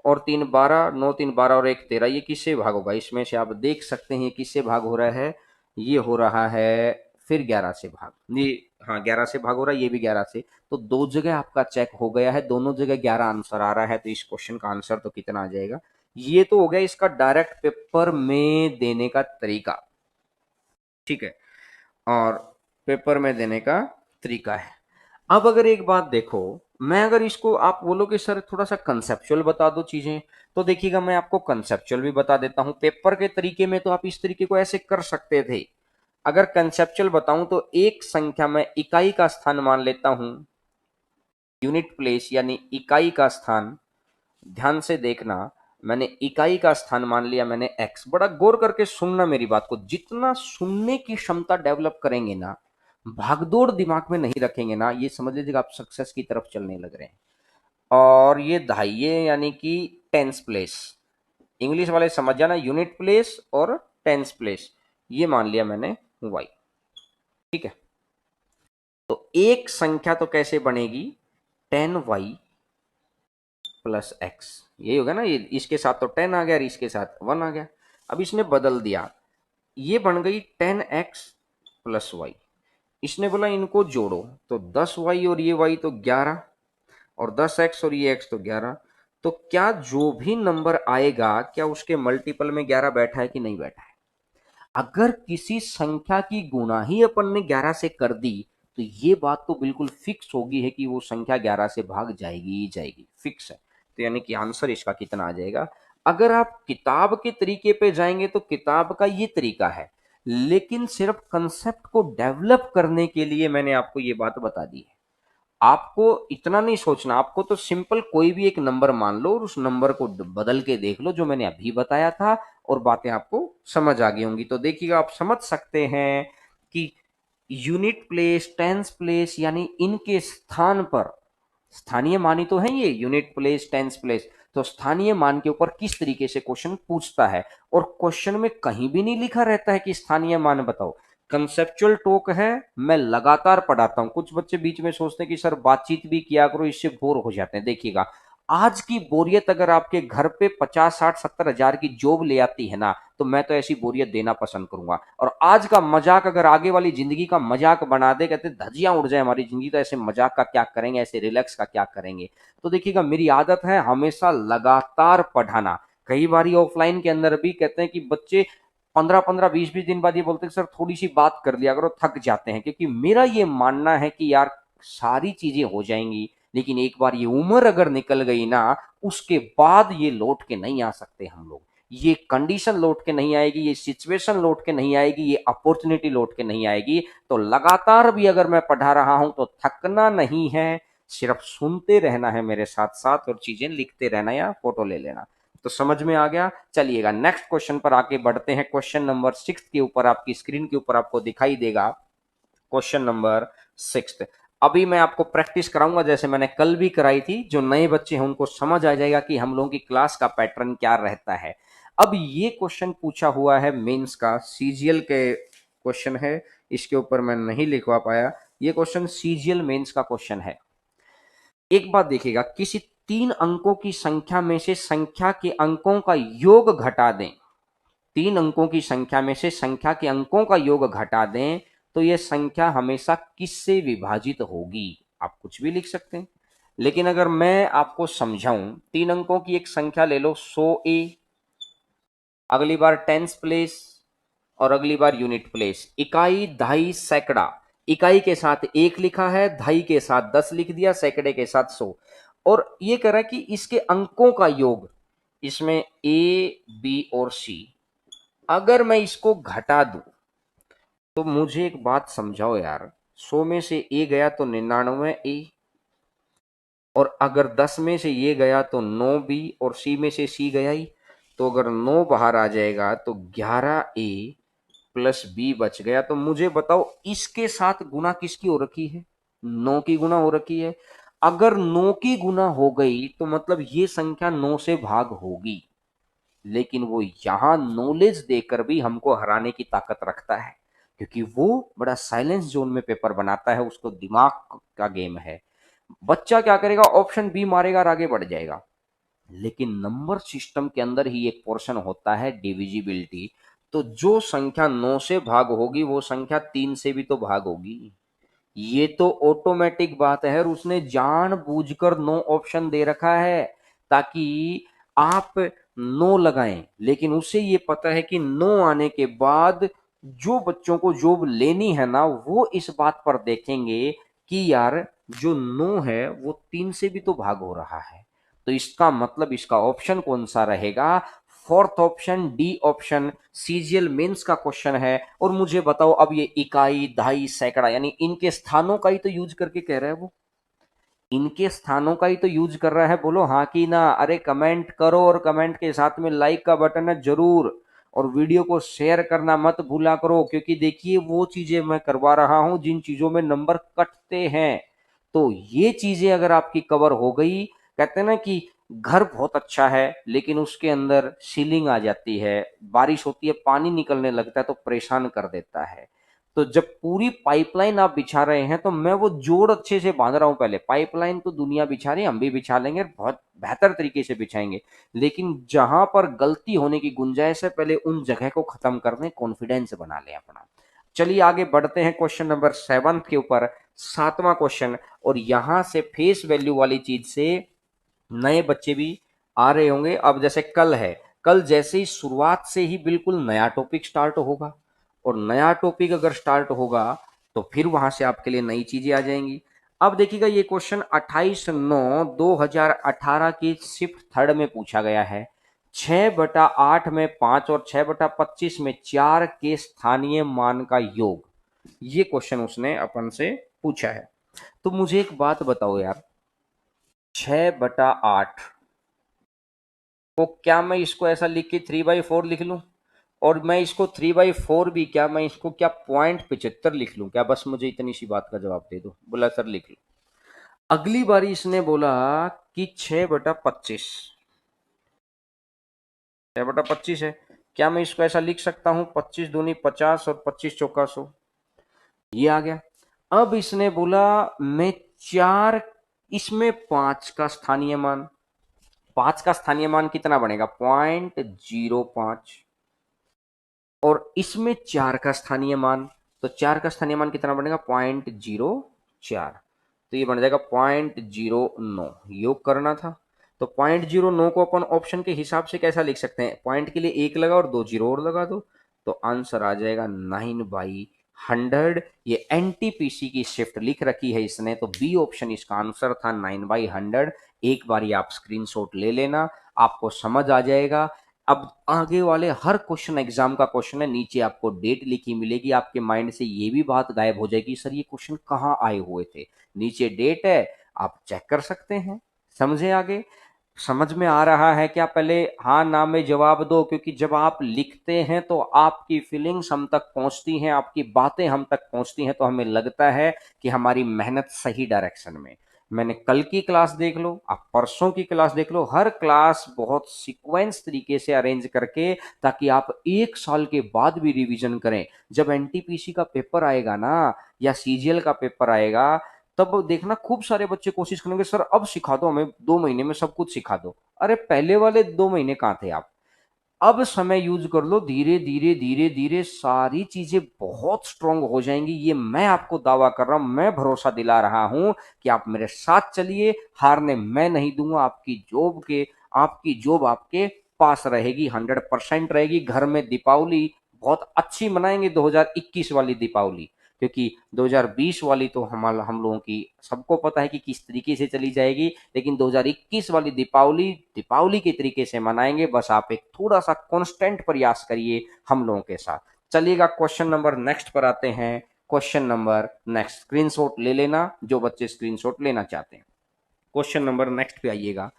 और 3 12, 9 3 12 और 1 13। ये किससे भाग होगा? इसमें से आप देख सकते हैं किससे भाग हो रहा है। ये हो रहा है फिर 11 से भाग। ये हाँ 11 से भाग हो रहा है, ये भी 11 से। तो दो जगह आपका चेक हो गया है, दोनों जगह 11 आंसर आ रहा है। तो इस क्वेश्चन का आंसर तो कितना आ जाएगा? ये तो हो गया इसका डायरेक्ट पेपर में देने का तरीका। ठीक है, और पेपर में देने का तरीका है। अब अगर एक बात देखो, मैं अगर इसको आप बोलो कि सर थोड़ा सा कंसेप्चुअल बता दो चीजें, तो देखिएगा मैं आपको कंसेप्चुअल भी बता देता हूं। पेपर के तरीके में तो आप इस तरीके को ऐसे कर सकते थे। अगर कंसेप्चुअल बताऊं तो एक संख्या में इकाई का स्थान मान लेता हूं, यूनिट प्लेस यानी इकाई का स्थान। ध्यान से देखना, मैंने इकाई का स्थान मान लिया मैंने एक्स। बड़ा गौर करके सुनना मेरी बात को, जितना सुनने की क्षमता डेवलप करेंगे ना, भागदौड़ दिमाग में नहीं रखेंगे ना, ये समझ लीजिएगा आप सक्सेस की तरफ चलने लग रहे हैं। और ये दहाइये यानी कि टेंस प्लेस, इंग्लिश वाले समझ जाना, यूनिट प्लेस और टेंस प्लेस, ये मान लिया मैंने वाई। ठीक है, तो एक संख्या तो कैसे बनेगी? 10y प्लस एक्स, यही होगा ना। ये इसके साथ तो 10 आ गया और इसके साथ 1 आ गया। अब इसने बदल दिया, ये बन गई 10x प्लस वाई। इसने बोला इनको जोड़ो, तो 10y और ये y तो 11, और 10x और ये x तो 11। तो क्या जो भी नंबर आएगा, क्या उसके मल्टीपल में 11 बैठा है कि नहीं बैठा है? अगर किसी संख्या की गुणा ही अपन ने 11 से कर दी, तो ये बात तो बिल्कुल फिक्स होगी है कि वो संख्या 11 से भाग जाएगी ही जाएगी, फिक्स है। तो यानी कि आंसर इसका कितना आ जाएगा? अगर आप किताब के तरीके पे जाएंगे तो किताब का ये तरीका है, लेकिन सिर्फ कंसेप्ट को डेवलप करने के लिए मैंने आपको ये बात बता दी है। आपको इतना नहीं सोचना, आपको तो सिंपल कोई भी एक नंबर मान लो और उस नंबर को बदल के देख लो, जो मैंने अभी बताया था, और बातें आपको समझ आ गई होंगी। तो देखिएगा, आप समझ सकते हैं कि यूनिट प्लेस, टेंस प्लेस, यानी इनके स्थान पर, स्थानीय मान ही तो है ये यूनिट प्लेस, टेंस प्लेस, तो स्थानीय मान के ऊपर किस तरीके से क्वेश्चन पूछता है। और क्वेश्चन में कहीं भी नहीं लिखा रहता है कि स्थानीय मान बताओ। कंसेप्चुअल टॉक है, मैं लगातार पढ़ाता हूं। कुछ बच्चे बीच में सोचते हैं कि सर बातचीत भी किया करो, इससे बोर हो जाते हैं। देखिएगा, आज की बोरियत अगर आपके घर पे 50 60 70 हजार की जॉब ले आती है ना, तो मैं तो ऐसी बोरियत देना पसंद करूंगा। और आज का मजाक अगर आगे वाली जिंदगी का मजाक बना दे, कहते धज्जियां उड़ जाए हमारी जिंदगी, तो ऐसे मजाक का क्या करेंगे, ऐसे रिलैक्स का क्या करेंगे। तो देखिएगा, मेरी आदत है हमेशा लगातार पढ़ाना। कई बार ऑफलाइन के अंदर भी कहते हैं कि बच्चे 15 15 20 20 दिन बाद ये बोलते हैं सर थोड़ी सी बात कर लिया करो, थक जाते हैं। क्योंकि मेरा ये मानना है कि यार सारी चीजें हो जाएंगी, लेकिन एक बार ये उम्र अगर निकल गई ना, उसके बाद ये लौट के नहीं आ सकते हम लोग। ये कंडीशन लौट के नहीं आएगी, ये सिचुएशन लौट के नहीं आएगी, ये अपॉर्चुनिटी लौट के नहीं आएगी। तो लगातार भी अगर मैं पढ़ा रहा हूं तो थकना नहीं है, सिर्फ सुनते रहना है मेरे साथ साथ, और चीजें लिखते रहना या फोटो ले लेना। तो समझ में आ गया। चलिएगा नेक्स्ट क्वेश्चन पर आके बढ़ते हैं। क्वेश्चन नंबर 6 के ऊपर आपकी स्क्रीन के ऊपर आपको दिखाई देगा क्वेश्चन नंबर 6। अभी मैं आपको प्रैक्टिस कराऊंगा जैसे मैंने कल भी कराई थी। जो नए बच्चे हैं उनको समझ आ जाएगा कि हम लोगों की क्लास का पैटर्न क्या रहता है। अब ये क्वेश्चन पूछा हुआ है मेंस का, सीजीएल के क्वेश्चन है। इसके ऊपर मैं नहीं लिखवा पाया। ये क्वेश्चन सीजीएल मेंस का क्वेश्चन है। एक बात देखिएगा, किसी 3 अंकों की संख्या में से संख्या के अंकों का योग घटा दें। 3 अंकों की संख्या में से संख्या के अंकों का योग घटा दें तो यह संख्या हमेशा किससे विभाजित होगी। आप कुछ भी लिख सकते हैं, लेकिन अगर मैं आपको समझाऊं, 3 अंकों की एक संख्या ले लो 100A, अगली बार टेंस प्लेस, और अगली बार यूनिट प्लेस। इकाई, दहाई, सैकड़ा। इकाई के साथ 1 लिखा है, दहाई के साथ 10 लिख दिया, सैकड़े के साथ 100। और ये कह रहा है कि इसके अंकों का योग, इसमें ए बी और सी, अगर मैं इसको घटा दूं तो मुझे एक बात समझाओ यार, 100 में से ए गया तो 99 ए, और अगर 10 में से ये गया तो 9 बी, और सी में से सी गया ही, तो अगर 9 बाहर आ जाएगा तो 11 ए प्लस बी बच गया। तो मुझे बताओ इसके साथ गुना किसकी हो रखी है? 9 की गुना हो रखी है। अगर 9 की गुना हो गई तो मतलब ये संख्या 9 से भाग होगी। लेकिन वो यहां नॉलेज देकर भी हमको हराने की ताकत रखता है, क्योंकि वो बड़ा साइलेंस जोन में पेपर बनाता है, उसको दिमाग का गेम है। बच्चा क्या करेगा, ऑप्शन बी मारेगा और आगे बढ़ जाएगा। लेकिन नंबर सिस्टम के अंदर ही एक पोर्शन होता है डिविजिबिलिटी। तो जो संख्या 9 से भाग होगी वो संख्या 3 से भी तो भाग होगी। ये तो ऑटोमेटिक बात है, और उसने जानबूझकर नो ऑप्शन दे रखा है ताकि आप नो लगाएं। लेकिन उसे ये पता है कि नो आने के बाद जो बच्चों को जॉब लेनी है ना, वो इस बात पर देखेंगे कि यार जो नो है वो 3 से भी तो भाग हो रहा है। तो इसका मतलब इसका ऑप्शन कौन सा रहेगा? Fourth option, D option, CGL mains का क्वेश्चन है। और मुझे बताओ, अब ये इकाई, दहाई, सैकड़ा, यानी इनके स्थानों का ही तो यूज करके कह रहा है वो, इनके स्थानों का ही तो यूज कर रहा है। बोलो हाँ कि ना। अरे कमेंट करो, और कमेंट के साथ में लाइक का बटन है जरूर, और वीडियो को शेयर करना मत भूला करो, क्योंकि देखिए वो चीजें मैं करवा रहा हूं जिन चीजों में नंबर कटते हैं। तो ये चीजें अगर आपकी कवर हो गई, कहते हैं ना कि घर बहुत अच्छा है लेकिन उसके अंदर सीलिंग आ जाती है, बारिश होती है पानी निकलने लगता है तो परेशान कर देता है। तो जब पूरी पाइपलाइन आप बिछा रहे हैं तो मैं वो जोड़ अच्छे से बांध रहा हूं। पहले पाइपलाइन तो दुनिया बिछा रही है, हम भी बिछा लेंगे, बहुत बेहतर तरीके से बिछाएंगे। लेकिन जहां पर गलती होने की गुंजाइश है, पहले उन जगह को खत्म कर दें, कॉन्फिडेंस बना लें अपना। चलिए आगे बढ़ते हैं क्वेश्चन नंबर 7 के ऊपर, 7वां क्वेश्चन। और यहां से फेस वैल्यू वाली चीज से नए बच्चे भी आ रहे होंगे। अब जैसे कल है, कल जैसे ही शुरुआत से ही बिल्कुल नया टॉपिक स्टार्ट होगा, और नया टॉपिक अगर स्टार्ट होगा तो फिर वहां से आपके लिए नई चीजें आ जाएंगी। अब देखिएगा, ये क्वेश्चन 28/9/2018 की शिफ्ट थर्ड में पूछा गया है। 6/8 में 5 और 6/25 में 4 के स्थानीय मान का योग, ये क्वेश्चन उसने अपन से पूछा है। तो मुझे एक बात बताओ यार, 6/8 को क्या मैं इसको ऐसा लिख के 3/4 लिख लूं? और मैं इसको 3/4 भी क्या, मैं इसको क्या 0.75 लिख लूं क्या? बस मुझे इतनी सी बात का जवाब दे दो। बोला सर लिख लो। अगली बारी इसने बोला कि 6/25, 6/25 है, क्या मैं इसको ऐसा लिख सकता हूं 25 दूनी 50 और 25 चौका 100? ये आ गया। अब इसने बोला मैं 4, इसमें 5 का स्थानीय मान, 5 का स्थानीय मान कितना बनेगा, 0.05, और इसमें 4 का स्थानीय मान, तो 4 का स्थानीय मान कितना बनेगा, 0.04, तो ये बन जाएगा 0.09। योग करना था तो 0.09 को अपन ऑप्शन के हिसाब से कैसा लिख सकते हैं, पॉइंट के लिए एक लगा और 2 जीरो और लगा दो, तो आंसर आ जाएगा 9/100। ये एनटीपीसी की शिफ्ट लिख रखी है इसने, तो बी ऑप्शन इसका आंसर था 9/100। एक बार ये आप स्क्रीनशॉट ले लेना, आपको समझ आ जाएगा। अब आगे वाले हर क्वेश्चन, एग्जाम का क्वेश्चन है, नीचे आपको डेट लिखी मिलेगी, आपके माइंड से ये भी बात गायब हो जाएगी सर ये क्वेश्चन कहाँ आए हुए थे, नीचे डेट है, आप चेक कर सकते हैं। समझे आगे, समझ में आ रहा है क्या? पहले हाँ ना में जवाब दो, क्योंकि जब आप लिखते हैं तो आपकी फीलिंग्स हम तक पहुंचती हैं, आपकी बातें हम तक पहुंचती हैं, तो हमें लगता है कि हमारी मेहनत सही डायरेक्शन में। मैंने कल की क्लास देख लो, आप परसों की क्लास देख लो, हर क्लास बहुत सीक्वेंस तरीके से अरेंज करके, ताकि आप एक साल के बाद भी रिवीजन करें। जब एनटीपीसी का पेपर आएगा ना, या सीजीएल का पेपर आएगा, तब देखना खूब सारे बच्चे कोशिश करेंगे सर अब सिखा दो हमें, 2 महीने में सब कुछ सिखा दो। अरे पहले वाले 2 महीने कहाँ थे आप? अब समय यूज कर लो, धीरे धीरे धीरे धीरे सारी चीजें बहुत स्ट्रांग हो जाएंगी, ये मैं आपको दावा कर रहा हूं, मैं भरोसा दिला रहा हूं कि आप मेरे साथ चलिए, हारने मैं नहीं दूंगा। आपकी जॉब आपके पास रहेगी, 100% रहेगी। घर में दीपावली बहुत अच्छी मनाएंगे, 2021 वाली दीपावली, क्योंकि 2020 वाली तो हम लोगों की सबको पता है कि किस तरीके से चली जाएगी, लेकिन 2021 वाली दीपावली दीपावली के तरीके से मनाएंगे। बस आप एक थोड़ा सा कांस्टेंट प्रयास करिए हम लोगों के साथ। चलिएगा क्वेश्चन नंबर नेक्स्ट पर आते हैं। क्वेश्चन नंबर नेक्स्ट, स्क्रीनशॉट ले लेना जो बच्चे स्क्रीनशॉट लेना चाहते हैं। क्वेश्चन नंबर नेक्स्ट पे आइएगा।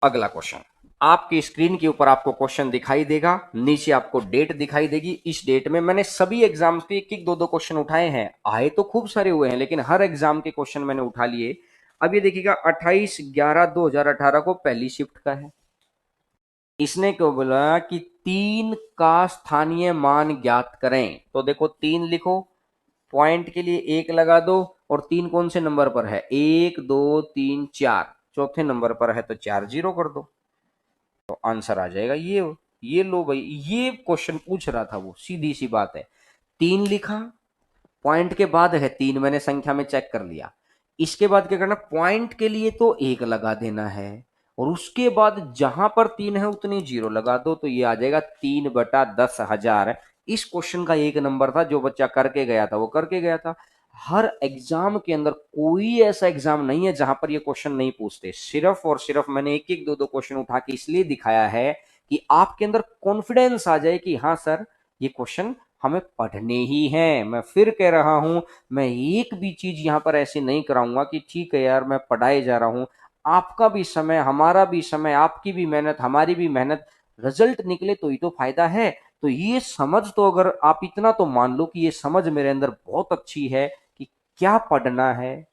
अगला क्वेश्चन आपकी स्क्रीन के ऊपर आपको क्वेश्चन दिखाई देगा, नीचे आपको डेट दिखाई देगी। इस डेट में मैंने सभी एग्जाम्स के एक एक दो दो क्वेश्चन उठाए हैं, आए तो खूब सारे हुए हैं, लेकिन हर एग्जाम के क्वेश्चन मैंने उठा लिए। अब ये देखिएगा, 28/11/2018 को पहली शिफ्ट का है। इसने क्यों बोला कि 3 का स्थानीय मान ज्ञात करें, तो देखो 3 लिखो, पॉइंट के लिए एक लगा दो, और 3 कौन से नंबर पर है, 1 2 3 4, चौथे नंबर पर है, तो 4 जीरो कर दो, तो आंसर आ जाएगा ये लो भाई, ये क्वेश्चन पूछ रहा था वो, सीधी सी बात है। 3 लिखा, पॉइंट के बाद है 3, मैंने संख्या में चेक कर लिया। इसके बाद क्या करना, पॉइंट के लिए तो एक लगा देना है, और उसके बाद जहां पर 3 है उतनी जीरो लगा दो, तो ये आ जाएगा 3/10,000। इस क्वेश्चन का एक नंबर था, जो बच्चा करके गया था वो करके गया था। हर एग्जाम के अंदर कोई ऐसा एग्जाम नहीं है जहां पर ये क्वेश्चन नहीं पूछते, सिर्फ और सिर्फ मैंने एक एक दो दो क्वेश्चन उठा के इसलिए दिखाया है कि आपके अंदर कॉन्फिडेंस आ जाए कि हाँ सर ये क्वेश्चन हमें पढ़ने ही हैं। मैं फिर कह रहा हूं, मैं एक भी चीज यहां पर ऐसी नहीं कराऊंगा कि ठीक है यार मैं पढ़ाए जा रहा हूं। आपका भी समय, हमारा भी समय, आपकी भी मेहनत, हमारी भी मेहनत, रिजल्ट निकले तो ही तो फायदा है। तो ये समझ, तो अगर आप इतना तो मान लो कि ये समझ मेरे अंदर बहुत अच्छी है कि क्या पढ़ना है,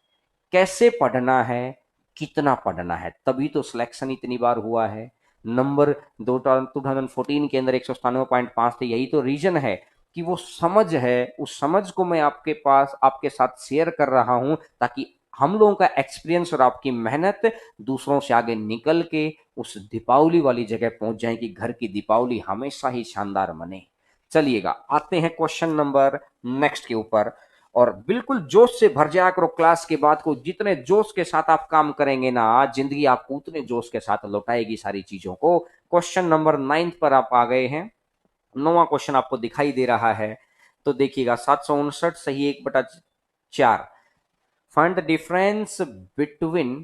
कैसे पढ़ना है, कितना पढ़ना है, तभी तो सिलेक्शन इतनी बार हुआ है। नंबर 2014 के अंदर 197.5 थे, यही तो रीजन है कि वो समझ है, उस समझ को मैं आपके पास आपके साथ शेयर कर रहा हूं, ताकि हम लोगों का एक्सपीरियंस और आपकी मेहनत दूसरों से आगे निकल के उस दीपावली वाली जगह पहुंच जाए कि घर की दीपावली हमेशा ही शानदार बने। चलिएगा आते हैं क्वेश्चन नंबर नेक्स्ट के ऊपर, और बिल्कुल जोश से भर जाया करो क्लास के बाद को, जितने जोश के साथ आप काम करेंगे ना, जिंदगी आपको उतने जोश के साथ लौटाएगी सारी चीजों को। क्वेश्चन नंबर 9 पर आप आ गए हैं, 9वां क्वेश्चन आपको दिखाई दे रहा है, तो देखिएगा 759 सही 1/4। Find the difference between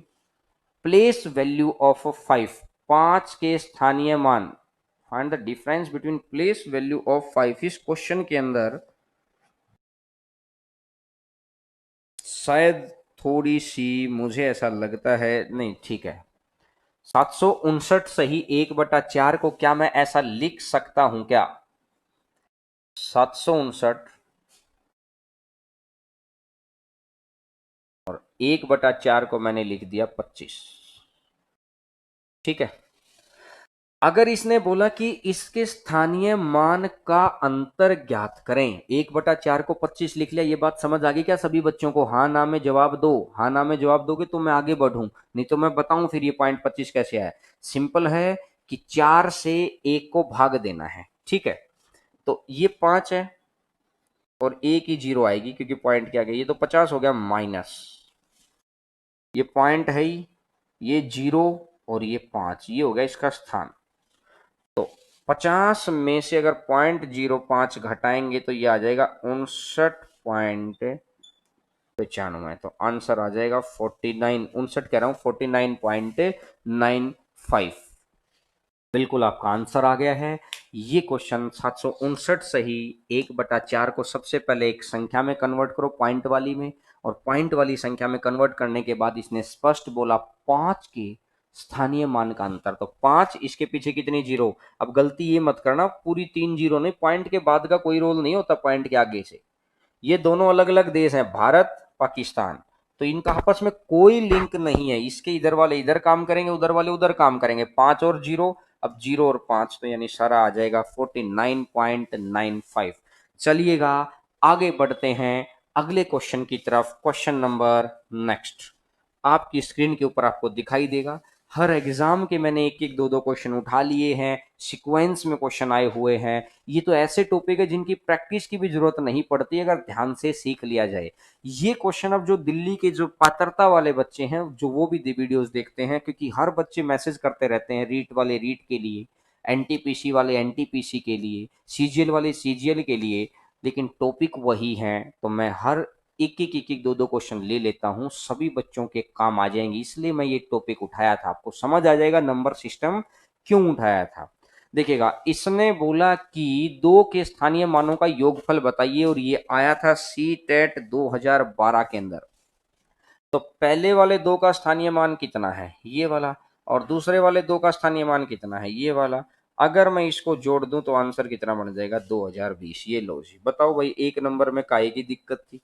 place value of 5, 5 के स्थानीय मान। Find the difference between place value of 5, इस क्वेश्चन के अंदर शायद थोड़ी सी, मुझे ऐसा लगता है, नहीं ठीक है, 759 सही 1/4 को क्या मैं ऐसा लिख सकता हूं क्या, 759 और 1/4 को मैंने लिख दिया 25, ठीक है। अगर इसने बोला कि इसके स्थानीय मान का अंतर ज्ञात करें, 1/4 को 25 लिख लिया, ये बात समझ आ गई क्या सभी बच्चों को? हाँ ना में जवाब दो, हाँ ना में जवाब दोगे तो मैं आगे बढ़ूं, नहीं तो मैं बताऊं फिर ये पॉइंट 25 कैसे आया। सिंपल है कि 4 से 1 को भाग देना है, ठीक है। तो ये 5 है और एक ही जीरो आएगी क्योंकि पॉइंट क्या गया, ये तो 50 हो गया माइनस, ये पॉइंट है ही, ये जीरो और ये 5, ये हो गया इसका स्थान। तो 50 में से अगर 0.05 घटाएंगे तो ये आ जाएगा 59.95, तो आंसर आ जाएगा 49, 59 कह रहा हूं 49.95। बिल्कुल आपका आंसर आ गया है। ये क्वेश्चन 759 सही। 1/4 को सबसे पहले एक संख्या में कन्वर्ट करो, पॉइंट वाली में, और पॉइंट वाली संख्या में कन्वर्ट करने के बाद इसने स्पष्ट बोला 5 के स्थानीय मान का अंतर। तो 5, इसके पीछे कितनी जीरो? अब गलती ये मत करना, पूरी 3 जीरो नहीं, पॉइंट के बाद का कोई रोल नहीं होता पॉइंट के आगे से। ये दोनों अलग अलग देश हैं, भारत पाकिस्तान, तो इनका आपस में कोई लिंक नहीं है। इसके इधर वाले इधर काम करेंगे, उधर वाले उधर काम करेंगे। 5 और जीरो, अब जीरो और 5, तो यानी सारा आ जाएगा 49.95। चलिएगा आगे बढ़ते हैं अगले क्वेश्चन की तरफ। क्वेश्चन नंबर नेक्स्ट आपकी स्क्रीन के ऊपर आपको दिखाई देगा। हर एग्जाम के मैंने एक एक दो दो क्वेश्चन उठा लिए हैं, सीक्वेंस में क्वेश्चन आए हुए हैं। ये तो ऐसे टॉपिक है जिनकी प्रैक्टिस की भी जरूरत नहीं पड़ती अगर ध्यान से सीख लिया जाए। ये क्वेश्चन अब जो दिल्ली के जो पात्रता वाले बच्चे हैं जो वो भी वीडियोस देखते हैं, क्योंकि हर बच्चे मैसेज करते रहते हैं, रीट वाले रीट के लिए, एनटीपीसी वाले एनटीपीसी के लिए, सीजीएल वाले सीजीएल के लिए, लेकिन टॉपिक वही है। तो मैं हर एक एक दो दो क्वेश्चन ले लेता हूं, सभी बच्चों के काम आ जाएंगे, इसलिए मैं ये टॉपिक उठाया था। आपको समझ आ जाएगा नंबर सिस्टम क्यों उठाया था। देखिएगा, इसने बोला कि 2 के स्थानीय मानों का योगफल बताइए, और ये आया था सी टेट 2012 के अंदर। तो पहले वाले 2 का स्थानीय मान कितना है, ये वाला, और दूसरे वाले 2 का स्थानीय मान कितना है, ये वाला। अगर मैं इसको जोड़ दूं तो आंसर कितना बन जाएगा, 2020। ये लो जी, बताओ भाई, एक नंबर में काहे की दिक्कत थी?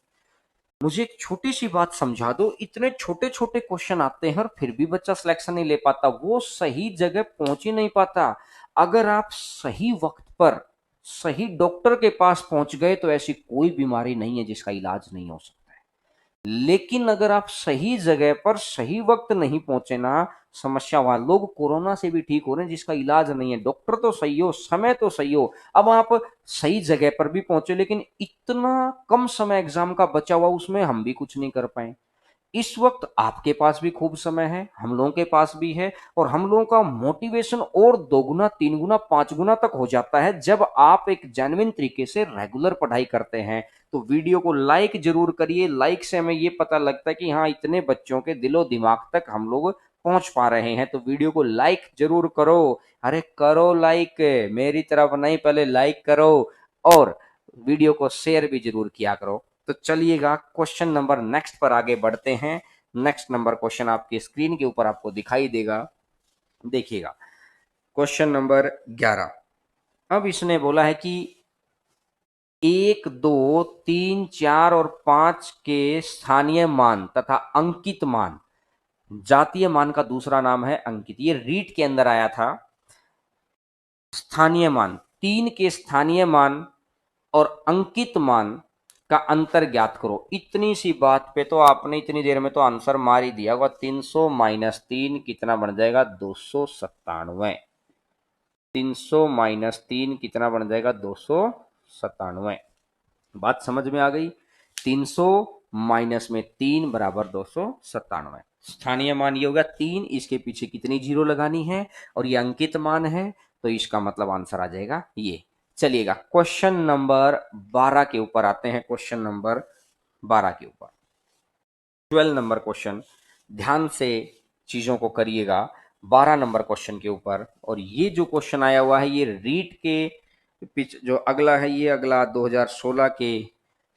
मुझे एक छोटी सी बात समझा दो, इतने छोटे छोटे क्वेश्चन आते हैं और फिर भी बच्चा सिलेक्शन नहीं ले पाता, वो सही जगह पहुंच ही नहीं पाता। अगर आप सही वक्त पर सही डॉक्टर के पास पहुंच गए तो ऐसी कोई बीमारी नहीं है जिसका इलाज नहीं हो सकता। लेकिन अगर आप सही जगह पर सही वक्त नहीं पहुंचे ना, समस्या वहां। लोग कोरोना से भी ठीक हो रहे हैं जिसका इलाज नहीं है, डॉक्टर तो सही हो, समय तो सही हो, अब आप सही जगह पर भी पहुंचे, लेकिन इतना कम समय एग्जाम का बचा हुआ, उसमें हम भी कुछ नहीं कर पाए। इस वक्त आपके पास भी खूब समय है, हम लोगों के पास भी है, और हम लोगों का मोटिवेशन और 2 गुना 3 गुना 5 गुना तक हो जाता है जब आप एक जेन्युइन तरीके से रेगुलर पढ़ाई करते हैं। तो वीडियो को लाइक जरूर करिए, लाइक से हमें ये पता लगता है कि हाँ, इतने बच्चों के दिलो दिमाग तक हम लोग पहुंच पा रहे हैं। तो वीडियो को लाइक जरूर करो, अरे करो लाइक, मेरी तरफ नहीं, पहले लाइक करो, और वीडियो को शेयर भी जरूर किया करो। तो चलिएगा क्वेश्चन नंबर नेक्स्ट पर आगे बढ़ते हैं। नेक्स्ट नंबर क्वेश्चन आपकी स्क्रीन के ऊपर आपको दिखाई देगा, देखिएगा। Question number 11। अब इसने बोला है कि 1, 2, 3, 4 और 5 के स्थानीय मान तथा अंकित मान, जातीय मान का दूसरा नाम है अंकित। ये रीट के अंदर आया था। स्थानीय मान, 3 के स्थानीय मान और अंकित मान का अंतर ज्ञात करो। इतनी सी बात पे तो आपने इतनी देर में तो आंसर मार ही दिया होगा। 300 माइनस 3 कितना बन जाएगा, 297। 300 - 3 कितना बन जाएगा, 297। बात समझ में आ गई? 300 माइनस में 3 बराबर 297। स्थानीय मान ये होगा 3, इसके पीछे कितनी जीरो लगानी है, और ये अंकित मान है, तो इसका मतलब आंसर आ जाएगा ये। चलिएगा क्वेश्चन नंबर 12 के ऊपर आते हैं। क्वेश्चन नंबर 12 के ऊपर 12 नंबर क्वेश्चन, ध्यान से चीजों को करिएगा। 12 नंबर क्वेश्चन के ऊपर, और ये जो क्वेश्चन आया हुआ है ये रीट के पिछ जो अगला है, ये अगला 2016 के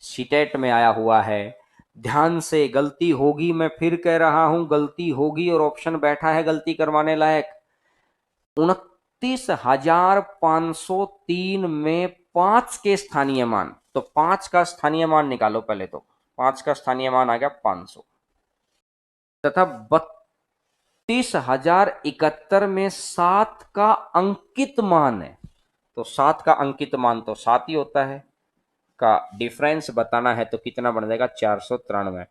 सीटेट में आया हुआ है। ध्यान से, गलती होगी, मैं फिर कह रहा हूं गलती होगी, और ऑप्शन बैठा है गलती करवाने लायक। 29,503 में 5 के स्थानीय मान, तो 5 का स्थानीय मान निकालो पहले। तो 5 का स्थानीय मान आ गया 500, तथा 32,071 में 7 का अंकित मान है, तो 7 का अंकित मान तो 7 ही होता है, का डिफरेंस बताना है तो कितना बन जाएगा 493।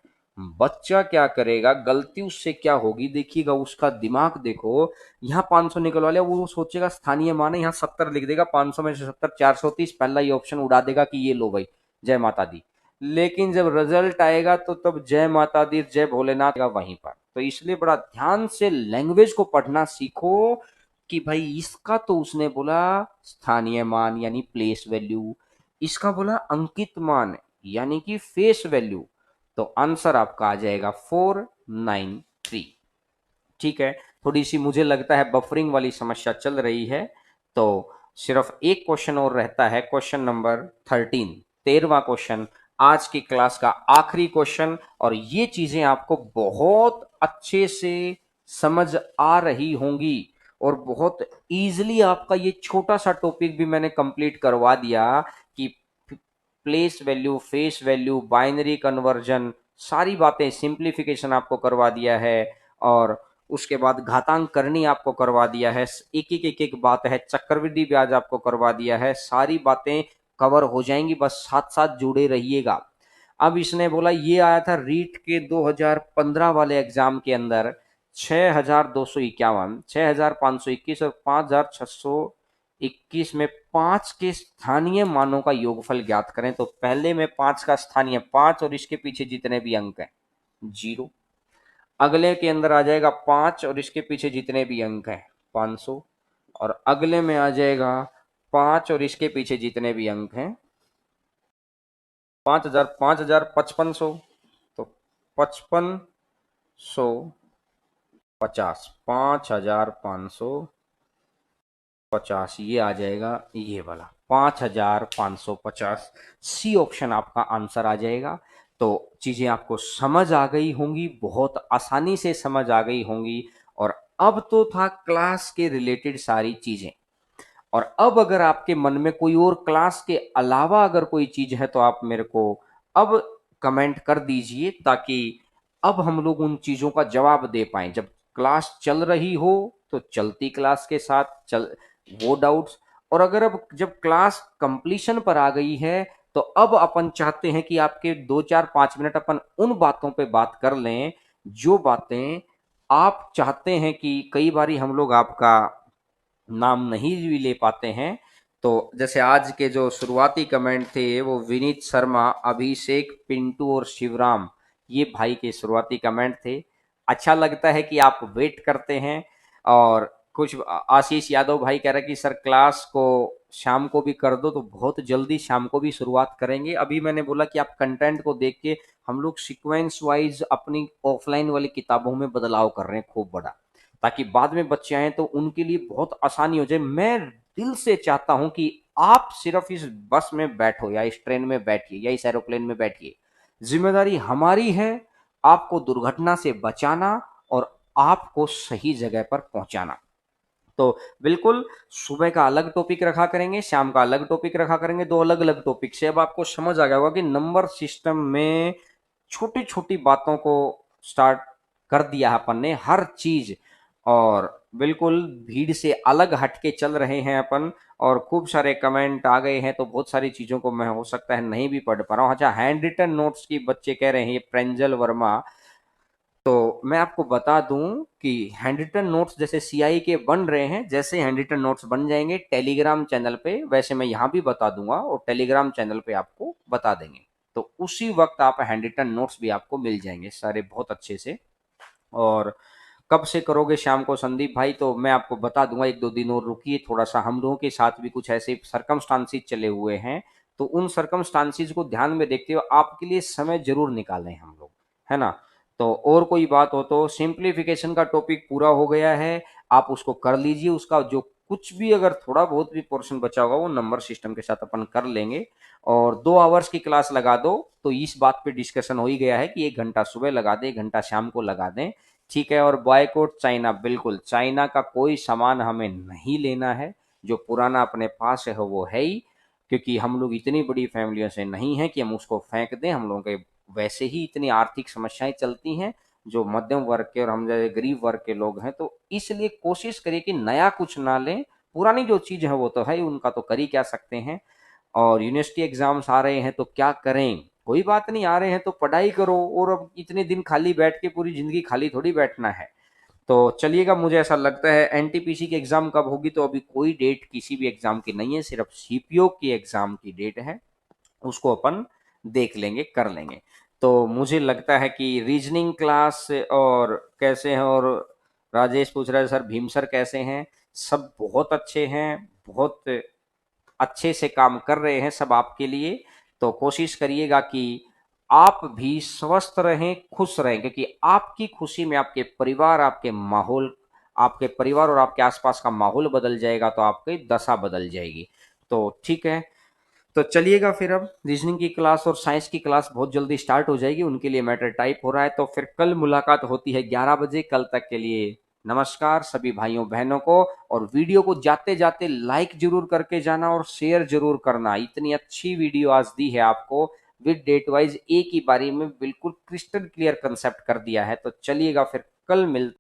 बच्चा क्या करेगा, गलती उससे क्या होगी देखिएगा, उसका दिमाग देखो, यहाँ 500 निकलवा लिया, वो सोचेगा स्थानीय मान है, यहाँ 70 लिख देगा, 500 में से 70 430, पहला ही ऑप्शन उड़ा देगा कि ये लो भाई जय माता दी। लेकिन जब रिजल्ट आएगा तो तब जय माता दी जय भोलेनाथ का वहीं पर। तो इसलिए बड़ा ध्यान से लैंग्वेज को पढ़ना सीखो कि भाई इसका तो उसने बोला स्थानीय मान यानी प्लेस वैल्यू, इसका बोला अंकित मान यानी कि फेस वैल्यू, तो आंसर आपका आ जाएगा 493। ठीक है, थोड़ी सी मुझे लगता है बफरिंग वाली समस्या चल रही है, तो सिर्फ एक क्वेश्चन और रहता है, क्वेश्चन नंबर 13, 13वां क्वेश्चन, आज की क्लास का आखिरी क्वेश्चन। और ये चीजें आपको बहुत अच्छे से समझ आ रही होंगी और बहुत इजीली आपका ये छोटा सा टॉपिक भी मैंने कंप्लीट करवा दिया कि place value, face value, binary conversion, सारी बातें सिंप्लीफिकेशन आपको करवा दिया है, और उसके बाद घातांक करनी आपको करवा दिया है, एक एक बात है, चक्रवृद्धि ब्याज आपको करवा दिया है, सारी बातें कवर हो जाएंगी, बस साथ साथ जुड़े रहिएगा। अब इसने बोला ये आया था रीट के 2015 वाले एग्जाम के अंदर, 6,251, 6,521 और 5,621 में 5 के स्थानीय मानों का योगफल ज्ञात करें। तो पहले में 5 का स्थानीय 5 और इसके पीछे जितने भी अंक हैं 0, अगले के अंदर आ जाएगा 5 और इसके पीछे जितने भी अंक हैं 500, और अगले में आ जाएगा 5 और इसके पीछे जितने भी अंक हैं 5,000, 5,000, 5500, तो 5550, 5,550, ये आ जाएगा, ये वाला 5,550, सी ऑप्शन आपका आंसर आ जाएगा। तो चीजें आपको समझ आ गई होंगी, बहुत आसानी से समझ आ गई होंगी। और अब तो था क्लास के रिलेटेड सारी चीजें, और अब अगर आपके मन में कोई और क्लास के अलावा अगर कोई चीज है तो आप मेरे को अब कमेंट कर दीजिए, ताकि अब हम लोग उन चीजों का जवाब दे पाएं। जब क्लास चल रही हो तो चलती क्लास के साथ चल वो डाउट्स, और अगर अब जब क्लास कंप्लीशन पर आ गई है तो अब अपन चाहते हैं कि आपके 2 4 5 मिनट अपन उन बातों पे बात कर लें जो बातें आप चाहते हैं कि कई बारी हम लोग आपका नाम नहीं भी ले पाते हैं। तो जैसे आज के जो शुरुआती कमेंट थे वो विनीत शर्मा, अभिषेक, पिंटू और शिवराम, ये भाई के शुरुआती कमेंट थे। अच्छा लगता है कि आप वेट करते हैं। और कुछ आशीष यादव भाई कह रहे हैं कि सर क्लास को शाम को भी कर दो, तो बहुत जल्दी शाम को भी शुरुआत करेंगे। अभी मैंने बोला कि आप कंटेंट को देख के हम लोग सीक्वेंस वाइज अपनी ऑफलाइन वाली किताबों में बदलाव कर रहे हैं खूब बड़ा, ताकि बाद में बच्चे आए तो उनके लिए बहुत आसानी हो जाए। मैं दिल से चाहता हूं कि आप सिर्फ इस बस में बैठो या इस ट्रेन में बैठिए या इस एरोप्लेन में बैठिए, जिम्मेदारी हमारी है आपको दुर्घटना से बचाना और आपको सही जगह पर पहुंचाना। तो बिल्कुल सुबह का अलग टॉपिक रखा करेंगे, शाम का अलग टॉपिक रखा करेंगे, दो अलग अलग टॉपिक से। अब आपको समझ आ गया होगा कि नंबर सिस्टम में छोटी छोटी बातों को स्टार्ट कर दिया है अपन ने हर चीज, और बिल्कुल भीड़ से अलग हटके चल रहे हैं अपन। और खूब सारे कमेंट आ गए हैं तो बहुत सारी चीजों को मैं हो सकता है नहीं भी पढ़ पा रहा हूँ। अच्छा, हैंड रिटन नोट्स की बच्चे कह रहे हैं, ये प्रेंजल वर्मा, तो मैं आपको बता दूं कि हैंड रिटन नोट्स जैसे सीआई के बन रहे हैं, जैसे हैंड रिटन नोट्स बन जाएंगे टेलीग्राम चैनल पे, वैसे मैं यहाँ भी बता दूंगा और टेलीग्राम चैनल पे आपको बता देंगे, तो उसी वक्त आप हैंड रिटन नोट्स भी आपको मिल जाएंगे सारे बहुत अच्छे से। और कब से करोगे शाम को संदीप भाई, तो मैं आपको बता दूंगा, 1 2 दिन और रुकिए थोड़ा सा, हम लोगों के साथ भी कुछ ऐसे सरकमस्टांसिस चले हुए हैं, तो उन सरकमस्टांसिस को ध्यान में देखते हुए आपके लिए समय जरूर निकालें हम लोग, है ना। तो और कोई बात हो तो सिंप्लीफिकेशन का टॉपिक पूरा हो गया है, आप उसको कर लीजिए, उसका जो कुछ भी अगर थोड़ा बहुत भी पोर्शन बचा होगा वो नंबर सिस्टम के साथ अपन कर लेंगे। और 2 आवर्स की क्लास लगा दो, तो इस बात पे डिस्कशन हो ही गया है कि 1 घंटा सुबह लगा दें, 1 घंटा शाम को लगा दें, ठीक है। और बॉयकॉट चाइना, बिल्कुल चाइना का कोई सामान हमें नहीं लेना है, जो पुराना अपने पास है वो है ही, क्योंकि हम लोग इतनी बड़ी फैमिलियों से नहीं है कि हम उसको फेंक दें, हम लोगों के वैसे ही इतनी आर्थिक समस्याएं चलती हैं, जो मध्यम वर्ग के और हम जैसे गरीब वर्ग के लोग हैं, तो इसलिए कोशिश करिए कि नया कुछ ना लें। पुरानी जो चीज है वो तो है ही, उनका तो कर ही क्या सकते हैं। और यूनिवर्सिटी एग्जाम्स आ रहे हैं तो क्या करें, कोई बात नहीं, आ रहे हैं तो पढ़ाई करो। और अब इतने दिन खाली बैठ के पूरी जिंदगी खाली थोड़ी बैठना है। तो चलिएगा, मुझे ऐसा लगता है एनटीपीसी की एग्जाम कब होगी, तो अभी कोई डेट किसी भी एग्जाम की नहीं है, सिर्फ सीपीओ की एग्जाम की डेट है। उसको अपन देख लेंगे, कर लेंगे। तो मुझे लगता है कि रीजनिंग क्लास और कैसे हैं, और राजेश पूछ रहा है सर भीम सर कैसे हैं। सब बहुत अच्छे हैं, बहुत अच्छे से काम कर रहे हैं सब आपके लिए। तो कोशिश करिएगा कि आप भी स्वस्थ रहें, खुश रहें, क्योंकि आपकी खुशी में आपके परिवार, आपके माहौल, आपके परिवार और आपके आसपास का माहौल बदल जाएगा तो आपकी दशा बदल जाएगी। तो ठीक है, तो चलिएगा फिर, अब रीजनिंग की क्लास और साइंस की क्लास बहुत जल्दी स्टार्ट हो जाएगी, उनके लिए मैटर टाइप हो रहा है। तो फिर कल मुलाकात होती है 11 बजे। कल तक के लिए नमस्कार सभी भाइयों बहनों को। और वीडियो को जाते जाते लाइक जरूर करके जाना और शेयर जरूर करना। इतनी अच्छी वीडियो आज दी है आपको, विद डेट वाइज एक ही बारी में बिल्कुल क्रिस्टल क्लियर कंसेप्ट कर दिया है। तो चलिएगा फिर, कल मिलते